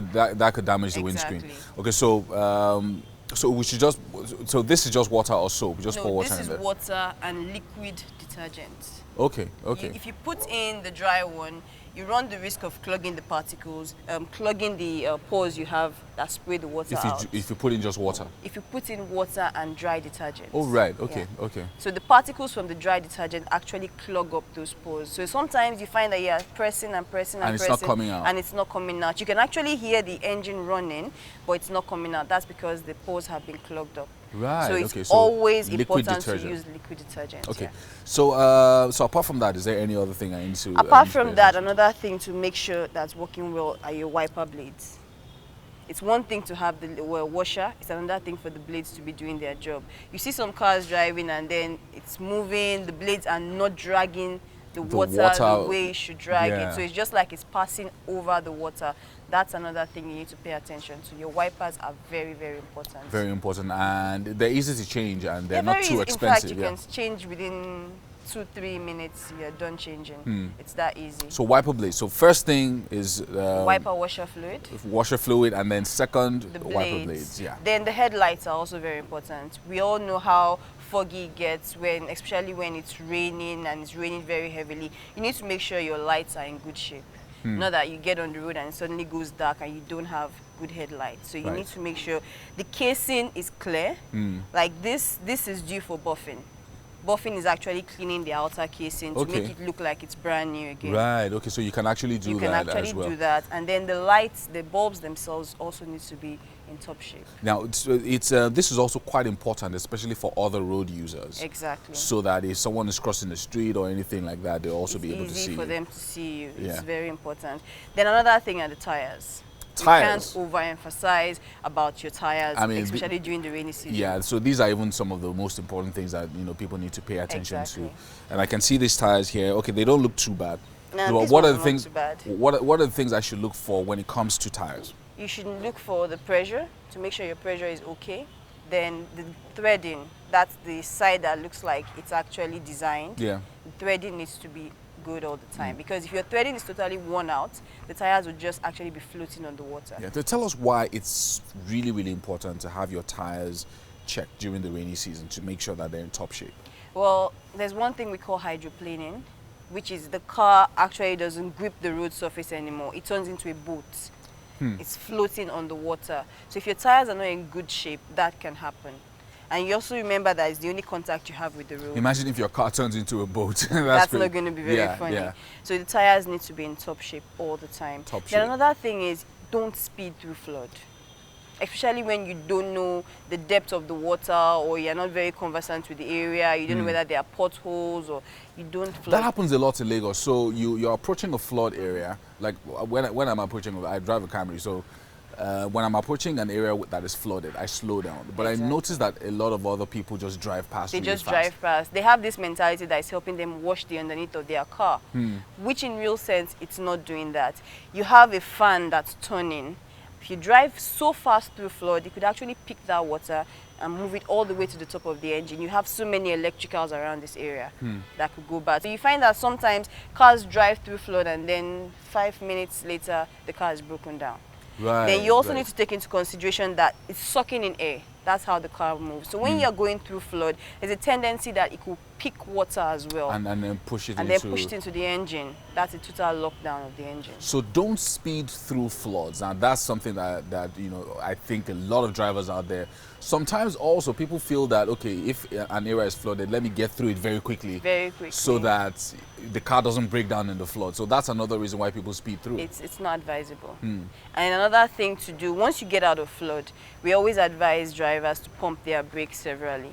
could damage the windscreen. Okay, so we should just, so this is just water or soap? Just pour water in there? This is water and liquid detergent. Okay. If you put in the dry one, you run the risk of clogging the particles, clogging the pores you have that spray the water out. If you put in just water? If you put in water and dry detergent. Oh, right. Okay, okay. So the particles from the dry detergent actually clog up those pores. So sometimes you find that you're pressing and pressing and it's pressing. not coming out. And it's not coming out. You can actually hear the engine running, but it's not coming out. That's because the pores have been clogged up. Right. So it's okay. So always liquid important detergent. to use liquid detergent. Okay. Yeah. So apart from that, is there any other thing I need to? Apart from that, another thing to make sure that's working well are your wiper blades. It's one thing to have the washer, it's another thing for the blades to be doing their job. You see some cars driving and then it's moving, the blades are not dragging the water the way it should drag it. So it's just like it's passing over the water. That's another thing you need to pay attention to. Your wipers are very, very important. Very important, and they're easy to change and they're not too easy. expensive. In fact, you can change within 2-3 minutes, you're done changing. It's that easy. So wiper blades. So first thing is wiper washer fluid. Washer fluid, and then second the wiper blades. Yeah. Then the headlights are also very important. We all know how foggy it gets especially when it's raining and it's raining very heavily. You need to make sure your lights are in good shape. Not that you get on the road and it suddenly goes dark and you don't have good headlights. So you need to make sure the casing is clear. Like this is due for buffing. Buffing is actually cleaning the outer casing to make it look like it's brand new again. Right, okay, so you can actually do that as well. You can actually do that. And then the lights, the bulbs themselves also need to be in top shape. Now, this is also quite important, especially for other road users. Exactly. So that if someone is crossing the street or anything like that, they'll also be able to see easy for you. them to see you. Yeah. It's very important. Then another thing are the tires. Tires. You can't overemphasize about your tires, especially during the rainy season. Yeah, so these are even some of the most important things that people need to pay attention to. And I can see these tires here. Okay, they don't look too bad. No, what are the things? What are the things I should look for when it comes to tires? You should look for the pressure to make sure your pressure is okay. Then the threading, that's the side that looks like it's actually designed. Yeah. The threading needs to be good all the time because if your threading is totally worn out, the tires will just actually be floating on the water. Yeah, to tell us why it's really, really important to have your tires checked during the rainy season to make sure that they're in top shape. Well, there's one thing we call hydroplaning, which is the car actually doesn't grip the road surface anymore. It turns into a boat. It's floating on the water. So if your tires are not in good shape, that can happen. And you also remember that it's the only contact you have with the road. Imagine if your car turns into a boat. That's not going to be very funny. Yeah. So the tires need to be in top shape all the time. Then another thing is don't speed through flood. Especially when you don't know the depth of the water or you're not very conversant with the area, you don't know whether there are potholes or you don't flood. That happens a lot in Lagos. So you're approaching a flood area. Like when I'm approaching, I drive a Camry, so when I'm approaching an area that is flooded, I slow down. But I notice that a lot of other people just drive past. They just drive past. They have this mentality that is helping them wash the underneath of their car, which in real sense, it's not doing that. You have a fan that's turning. If you drive so fast through flood, you could actually pick that water and move it all the way to the top of the engine. You have so many electricals around this area that could go bad. So you find that sometimes cars drive through flood and then 5 minutes later, the car is broken down. Right, then you also need to take into consideration that it's sucking in air. That's how the car moves. So when you're going through flood, there's a tendency that it could pick water as well. And then push it into the engine. That's a total lockdown of the engine. So don't speed through floods. And that's something that I think a lot of drivers out there. Sometimes also people feel that, okay, if an area is flooded, let me get through it very quickly. Very quickly. So that the car doesn't break down in the flood. So that's another reason why people speed through. It's not advisable. And another thing to do, once you get out of flood, we always advise drivers to pump their brakes severally.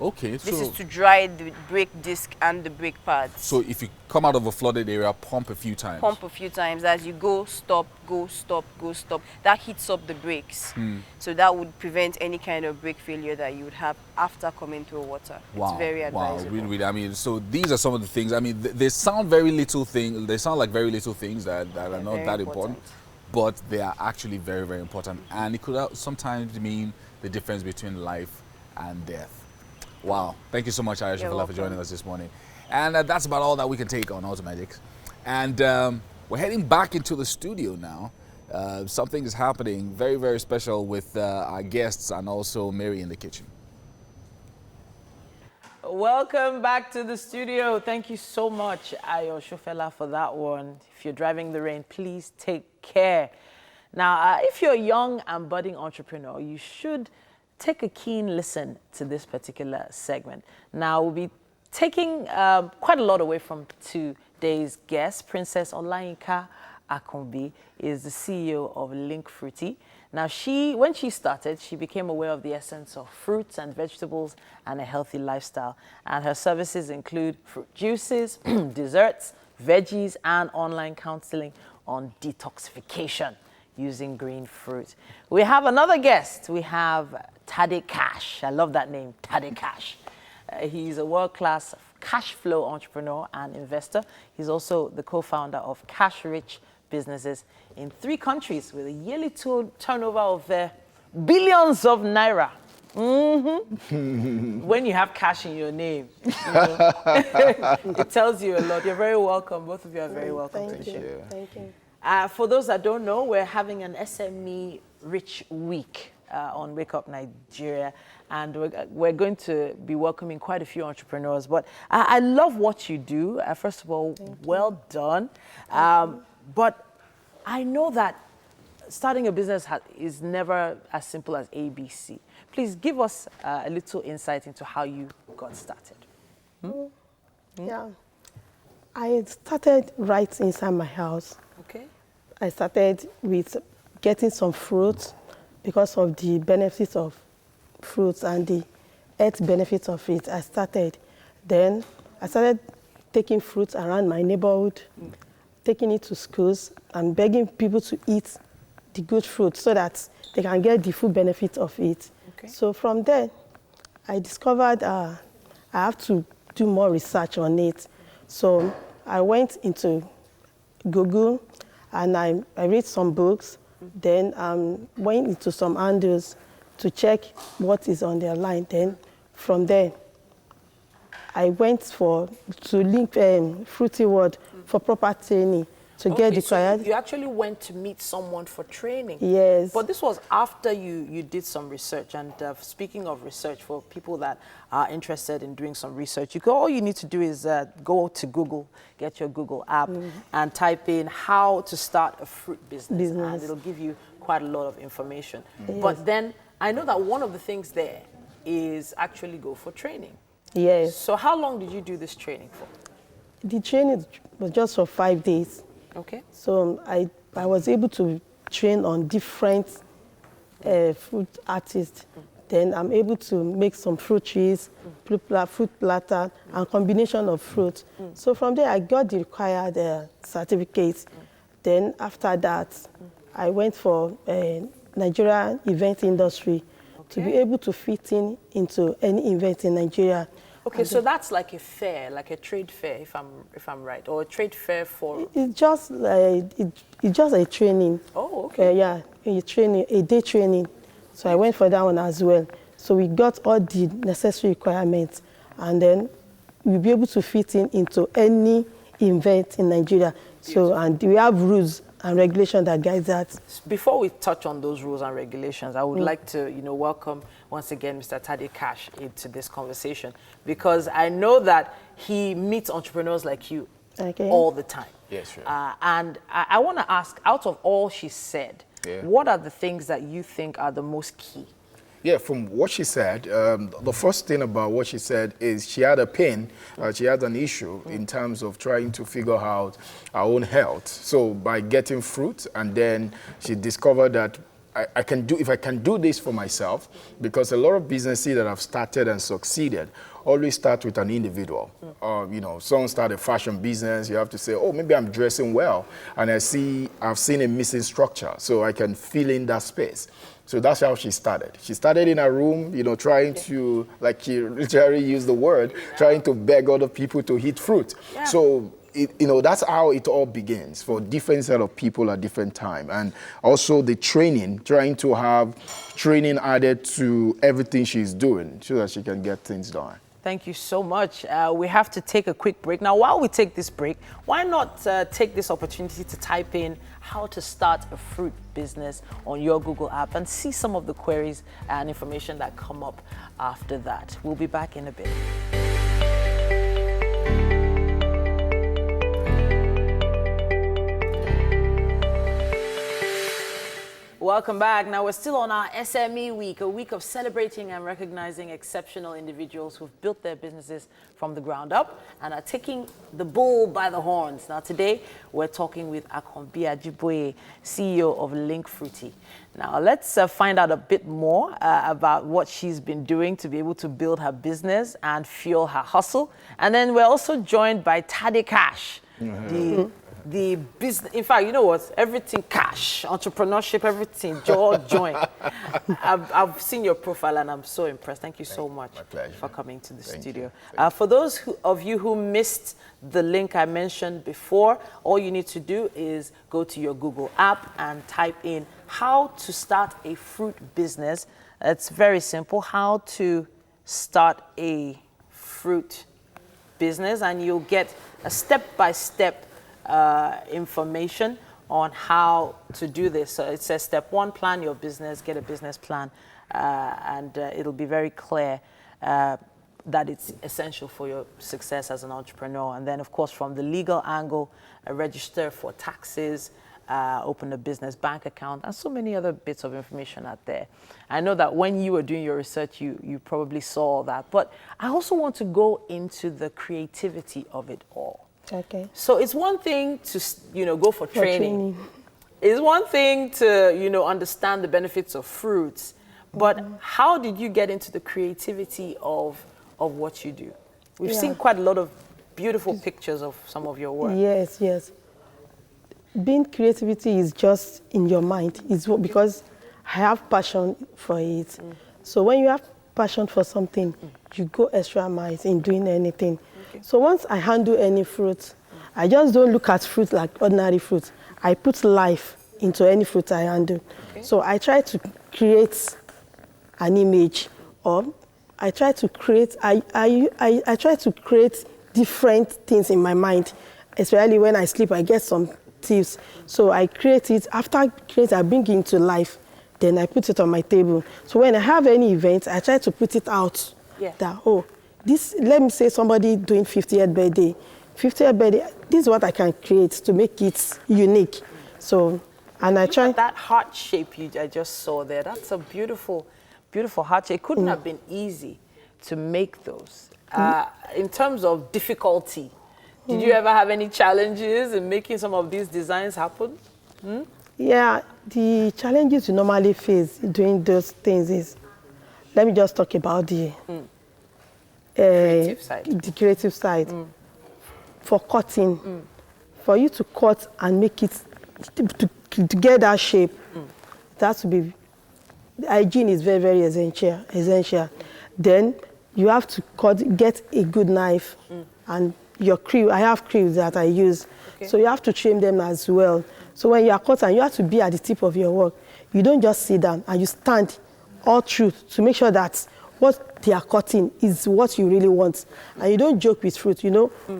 Okay, this is to dry the brake disc and the brake pads. So if you come out of a flooded area, pump a few times. Pump a few times as you go, stop, go, stop, go, stop. That heats up the brakes. So that would prevent any kind of brake failure that you would have after coming through water. Wow. It's very advisable. Wow, really, I mean, so these are some of the things. I mean, they sound very little things. They sound like very little things that are not that important, but they are actually very, very important. And it could sometimes mean the difference between life and death. Wow. Thank you so much, Aisha, for joining us this morning. And that's about all that we can take on Automagics. And we're heading back into the studio now. Something is happening very, very special with our guests and also Mary in the kitchen. Welcome back to the studio. Thank you so much, Ayo Shofela, for that one. If you're driving the rain, please take care. Now, if you're a young and budding entrepreneur, you should take a keen listen to this particular segment. Now, we'll be taking quite a lot away from today's guest. Princess Olayinka Akombi is the CEO of Link Fruity. Now, when she started, she became aware of the essence of fruits and vegetables and a healthy lifestyle. And her services include fruit juices, desserts, veggies, and online counseling on detoxification using green fruit. We have another guest. We have Tade Cash. I love that name, Tade Cash. He's a world-class cash flow entrepreneur and investor. He's also the co-founder of Cash Rich businesses in 3 countries with a yearly turnover of billions of naira. When you have cash in your name, it tells you a lot. You're very welcome. Both of you are very welcome. Thank you. Thank you. For those that don't know, we're having an SME Rich Week on Wake Up Nigeria, and we're going to be welcoming quite a few entrepreneurs. But I love what you do. First of all, well done. But I know that starting a business is never as simple as ABC. Please give us a little insight into how you got started. Yeah, I started right inside my house. Okay. I started with getting some fruits because of the benefits of fruits and the health benefits of it. I started. Then I started taking fruits around my neighborhood, taking it to schools and begging people to eat the good fruit so that they can get the full benefit of it. Okay. So from there, I discovered I have to do more research on it. So I went into Google and I read some books, then went into some handles to check what is on their line. Then from there, I went to Link Fruity World for proper training to get required. So you actually went to meet someone for training? Yes. But this was after you did some research. And speaking of research, for people that are interested in doing some research, all you need to do is go to Google, get your Google app, and type in how to start a fruit business. And it'll give you quite a lot of information. Yes. But then I know that one of the things there is actually go for training. Yes. So how long did you do this training for? The training was just for 5 days. Okay. So I was able to train on different fruit artists. Then I'm able to make some fruit trees, fruit platter, and combination of fruit. So from there, I got the required certificates. Then after that, I went for Nigeria event industry to be able to fit into any event in Nigeria. Okay, so that's like a fair, like a trade fair, if I'm right, or a trade fair for. It's just a training. Oh, okay. Yeah, a day training. So I went for that one as well. So we got all the necessary requirements, and then we'll be able to fit into any event in Nigeria. So, and we have rules and regulations that guide that. Before we touch on those rules and regulations, I would like to, welcome once again Mr. Tade Cash into this conversation, because I know that he meets entrepreneurs like you all the time. Yes, sure. And I want to ask, out of all she said, what are the things that you think are the most key? Yeah, from what she said, the first thing about what she said is she had a pain, she had an issue in terms of trying to figure out her own health. So by getting fruit, and then she discovered that if I can do this for myself, because a lot of businesses that have started and succeeded always start with an individual. Someone started a fashion business, you have to say, oh, maybe I'm dressing well, and I've seen a missing structure, so I can fill in that space. So that's how she started. She started in her room, trying to, like she literally used the word, trying to beg other people to eat fruit. Yeah. So, that's how it all begins for different set of people at different time. And also the training, trying to have training added to everything she's doing so that she can get things done. Thank you so much. We have to take a quick break. Now, while we take this break, why not take this opportunity to type in how to start a fruit business on your Google app and see some of the queries and information that come up after that. We'll be back in a bit. Welcome back. Now we're still on our SME week, a week of celebrating and recognizing exceptional individuals who've built their businesses from the ground up and are taking the bull by the horns. Now today we're talking with Akombi Ajiboye, CEO of Link Fruity. Now let's find out a bit more about what she's been doing to be able to build her business and fuel her hustle. And then we're also joined by Tade Cash, the business, in fact, you know what? Everything cash, entrepreneurship, everything, join. I've seen your profile and I'm so impressed. Thank you so much for coming to the studio. For those of you who missed the link I mentioned before, all you need to do is go to your Google app and type in how to start a fruit business. It's very simple, how to start a fruit business, and you'll get a step-by-step information on how to do this. So it says step 1, plan your business, get a business plan, and it'll be very clear that it's essential for your success as an entrepreneur. And then, of course, from the legal angle, register for taxes, open a business bank account, and so many other bits of information out there. I know that when you were doing your research, you probably saw that. But I also want to go into the creativity of it all. Okay. So it's one thing to, go for training. It's one thing to, understand the benefits of fruits. But how did you get into the creativity of what you do? We've seen quite a lot of beautiful pictures of some of your work. Yes. Being creativity is just in your mind. It's because I have passion for it. So when you have passion for something, you go extra miles in doing anything. So once I handle any fruit, I just don't look at fruit like ordinary fruit. I put life into any fruit I handle. So I try to create an image, or I try to create, I try to create different things in my mind. Especially when I sleep, I get some tips. So I create it. After I create, I bring it into life. Then I put it on my table. So when I have any event, I try to put it out. That, let me say somebody doing 50th birthday. 50th birthday, this is what I can create to make it unique. So, and I try. That heart shape I just saw there, that's a beautiful, beautiful heart shape. It couldn't have been easy to make those. In terms of difficulty, did you ever have any challenges in making some of these designs happen? Yeah, the challenges you normally face doing those things is, let me just talk about the creative side. For cutting, for you to cut and make it to get that shape, that would be, hygiene is very, very essential. Then you have to get a good knife, and your krill, I have krills that I use, so you have to trim them as well. So when you are cutting, you have to be at the tip of your work. You don't just sit down, and you stand all through to make sure that what they are cutting is what you really want. And you don't joke with fruit,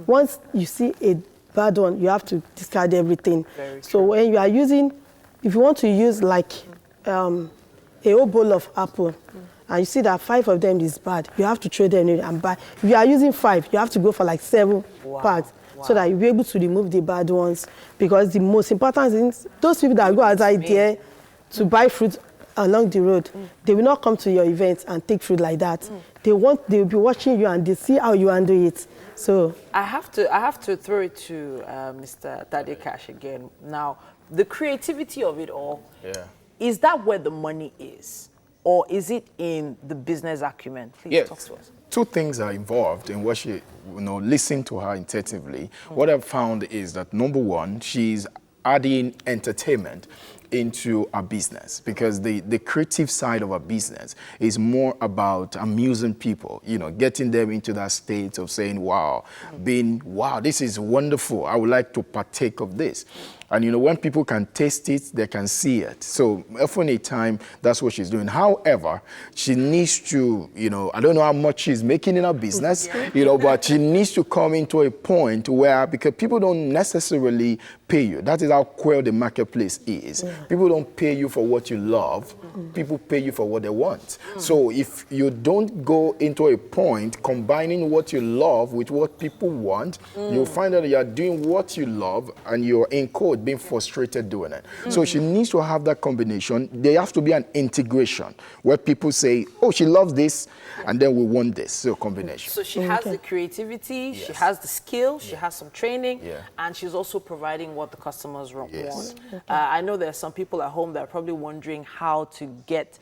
Once you see a bad one, you have to discard everything. So when you are using, if you want to use like a whole bowl of apple, and you see that 5 of them is bad, you have to throw them in and buy. If you are using 5, you have to go for like 7 parts, so that you'll be able to remove the bad ones. Because the most important thing is, those people that go outside there to buy fruit along the road, they will not come to your event and take fruit like that. They will be watching you and they see how you handle it. So I have to throw it to Mr. Tade Cash again. Now, the creativity of it all, is that where the money is? Or is it in the business acumen? Please talk to us. 2 things are involved in what she, listen to her attentively. What I've found is that, number 1, she's adding entertainment into a business, because the creative side of a business is more about amusing people, getting them into that state of saying, wow, this is wonderful. I would like to partake of this. And, when people can taste it, they can see it. So often a time, that's what she's doing. However, she needs to, I don't know how much she's making in her business, but she needs to come into a point where, because people don't necessarily pay you. That is how queer the marketplace is. People don't pay you for what you love. people pay you for what they want. So if you don't go into a point combining what you love with what people want, you'll find that you are doing what you love and you're in code being frustrated doing it. So she needs to have that combination. There has to be an integration where people say, oh, she loves this, and then we want this. So combination. So she has the creativity, she has the skill, she has some training, and she's also providing what the customers want. I know there are some people at home that are probably wondering how to get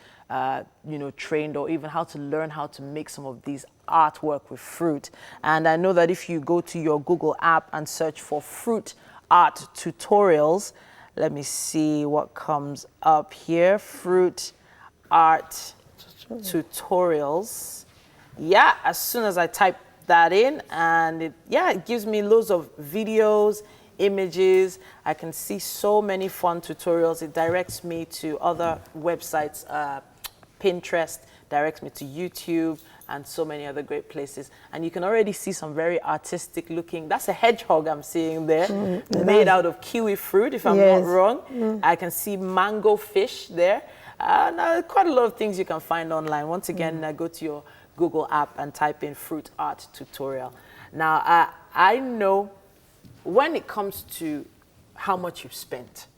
trained, or even how to learn how to make some of these artwork with fruit. And I know that if you go to your Google app and search for fruit art tutorials, let me see what comes up here. Fruit art tutorials. Yeah, as soon as I type that in, and it gives me loads of videos, images. I can see so many fun tutorials. It directs me to other websites, Pinterest, directs me to YouTube, and so many other great places. And you can already see some very artistic looking, that's a hedgehog I'm seeing there, made out of kiwi fruit, if I'm not wrong. I can see mango fish there. Quite a lot of things you can find online. Once again, go to your Google app and type in fruit art tutorial. Now, I know when it comes to how much you've spent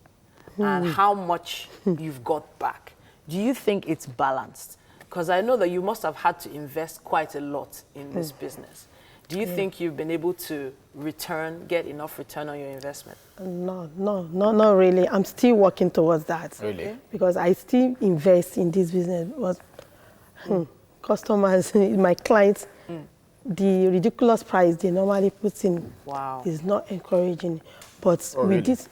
and how much you've got back, do you think it's balanced? Because I know that you must have had to invest quite a lot in this business. Do you think you've been able to get enough return on your investment? No, not really. I'm still working towards that. Really? Because I still invest in this business. But customers, my clients, the ridiculous price they normally put in is not encouraging. But with this,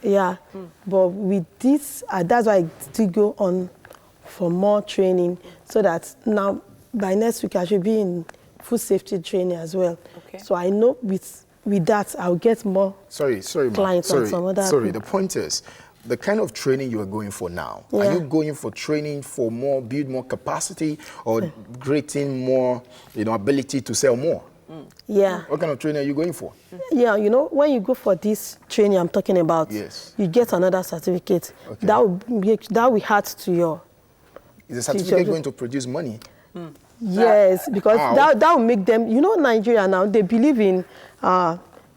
but with this, that's why I still go on for more training, so that now by next week I should be in food safety training as well. Okay. So I know with that I'll get more clients and some other people. The point is, the kind of training you are going for now, are you going for training for build more capacity, or creating more, ability to sell more? Yeah. What kind of training are you going for? Yeah, when you go for this training I'm talking about, you get another certificate. Okay. That will add to your... Is the certificate going to produce money? Yes, because that will make them... Nigeria now, they believe in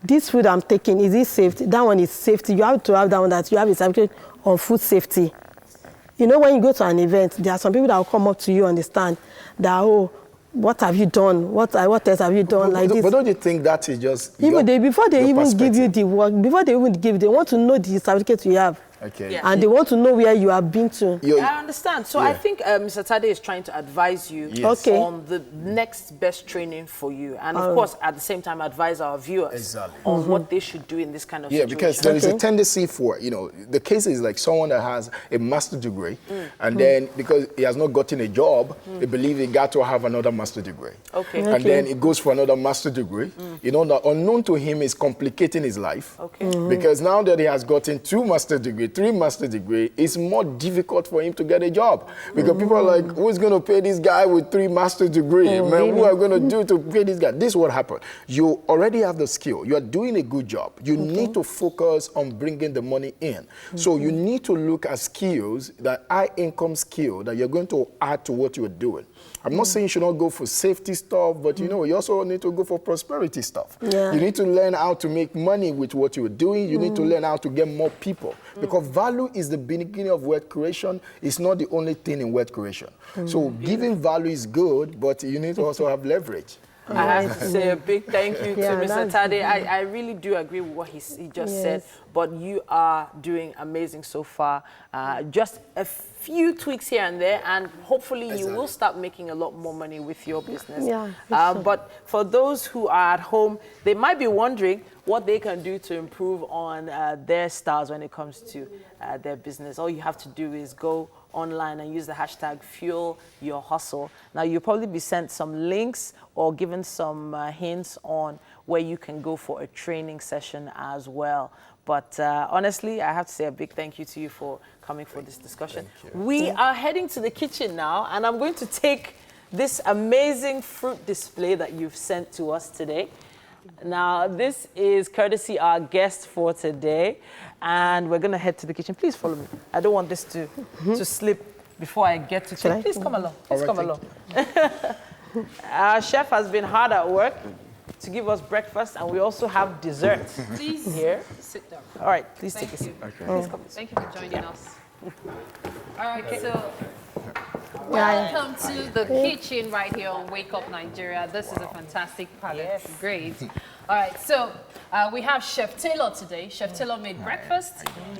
this food I'm taking, is it safety? That one is safety. You have to have that one, that you have a certificate on food safety. When you go to an event, there are some people that will come up to you, understand that, what have you done? What else have you done this? But don't you think that is just before they even give you the work, they want to know the certificate you have. Okay. Yeah. And they want to know where you have been to. I understand. So I think Mr. Tade is trying to advise you on the next best training for you. And of course, at the same time, advise our viewers on what they should do in this kind of situation. Yeah, because there is a tendency for, the case is like someone that has a master's degree, and then because he has not gotten a job, they believe he got to have another master's degree. Okay. And then he goes for another master's degree. The unknown to him is complicating his life. Okay. Because now that he has gotten 2 master's degrees, 3 master's degree, it's more difficult for him to get a job. Because people are like, who's going to pay this guy with 3 master's degrees? Man, what are we going to do to pay this guy? This is what happened. You already have the skill. You are doing a good job. You need to focus on bringing the money in. So you need to look at skills, that high income skill that you're going to add to what you're doing. I'm not saying you should not go for safety stuff, but you also need to go for prosperity stuff. Yeah. You need to learn how to make money with what you're doing. You need to learn how to get more people. Because value is the beginning of wealth creation. It's not the only thing in wealth creation. So giving value is good, but you need to also have leverage. I have to say a big thank you to Mr. Tade. I really do agree with what he just said, but you are doing amazing so far. Just a few tweaks here and there, and hopefully you will start making a lot more money with your business. But for those who are at home, they might be wondering what they can do to improve on their styles when it comes to their business. All you have to do is go online and use the hashtag #FuelYourHustle. Now, you'll probably be sent some links or given some hints on where you can go for a training session as well. But honestly, I have to say a big thank you to you for coming for this discussion. We are heading to the kitchen now, and I'm going to take this amazing fruit display that you've sent to us today. Now, this is courtesy our guest for today, and we're going to head to the kitchen. Please follow me. I don't want this to slip before I get to take. Please come along. Please come along. Our chef has been hard at work to give us breakfast, and we also have dessert. Please here. sit down. All right, please take a seat. Okay. Please come. Thank you for joining us. All right, so welcome to the kitchen right here on Wake Up Nigeria. This is a fantastic palette. Yes. Great. All right, so we have Chef Taylor today. Chef Taylor made breakfast,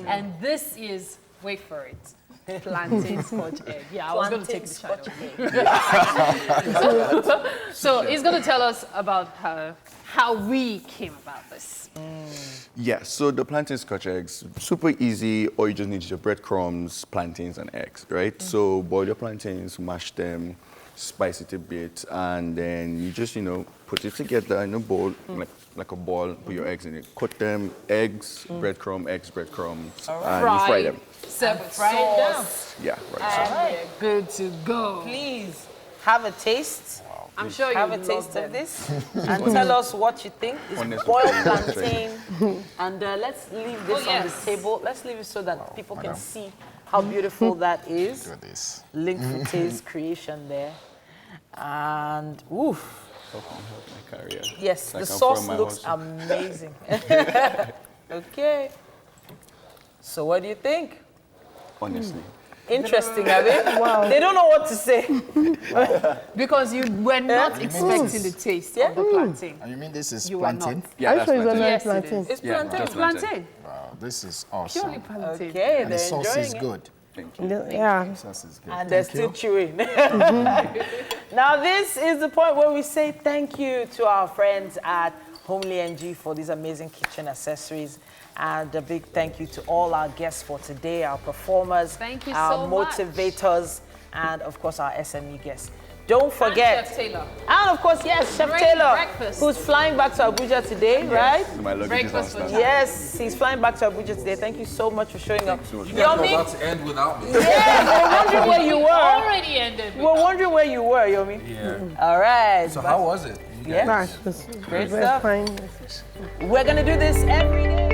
and this is, wait for it, plantain scotch egg. Yeah, I was going to take the scotch egg. So he's going to tell us about how we came about this. Yeah, so the plantain scotch eggs, super easy. All you just need is your breadcrumbs, plantains, and eggs, right? So boil your plantains, mash them, spice it a bit, and then you just, put it together in a bowl, like a ball, put your eggs in it. Coat them, eggs, breadcrumbs, and you fry them. Fry it down. Yeah, right. And we're good to go. Please have a taste. I'm sure you have a taste of this and tell us what you think. It's boiled plantain, and let's leave this on the table. Let's leave it so that people can see how beautiful that is. Look at this. Link Fute's creation there, and oof. Yes, the sauce looks amazing. Okay. So what do you think? Honestly. Interesting, I mean. Wow. They don't know what to say. Because you were not expecting the taste of the plantain. And you mean this is You plantain? Yeah, that's plantain. Yes, plantain. It's plantain. It's plantain. Wow, this is awesome. Purely plantain. Okay, And the sauce enjoying is it. good. Thank you. Yeah. The sauce is good. And they're still chewing. Now, this is the point where we say thank you to our friends at Homely NG for these amazing kitchen accessories. And a big thank you to all our guests for today, our performers, Thank you our so much. motivators, and of course our SME guests. Don't forget. And Chef Taylor. And of course, yes, Chef Great Taylor, breakfast. who's flying back to Abuja today, right? My luggage is Breakfast for downstairs. Yes, he's flying back to Abuja today. Thank you so much for showing up. You guys are Yomi? about to end without me. Yeah, we're wondering where you were. Already ended. We're wondering where you were, Yomi. Yeah. All right. So how was it? Yeah. Nice. Great Very stuff. fine. We're going to do this every day.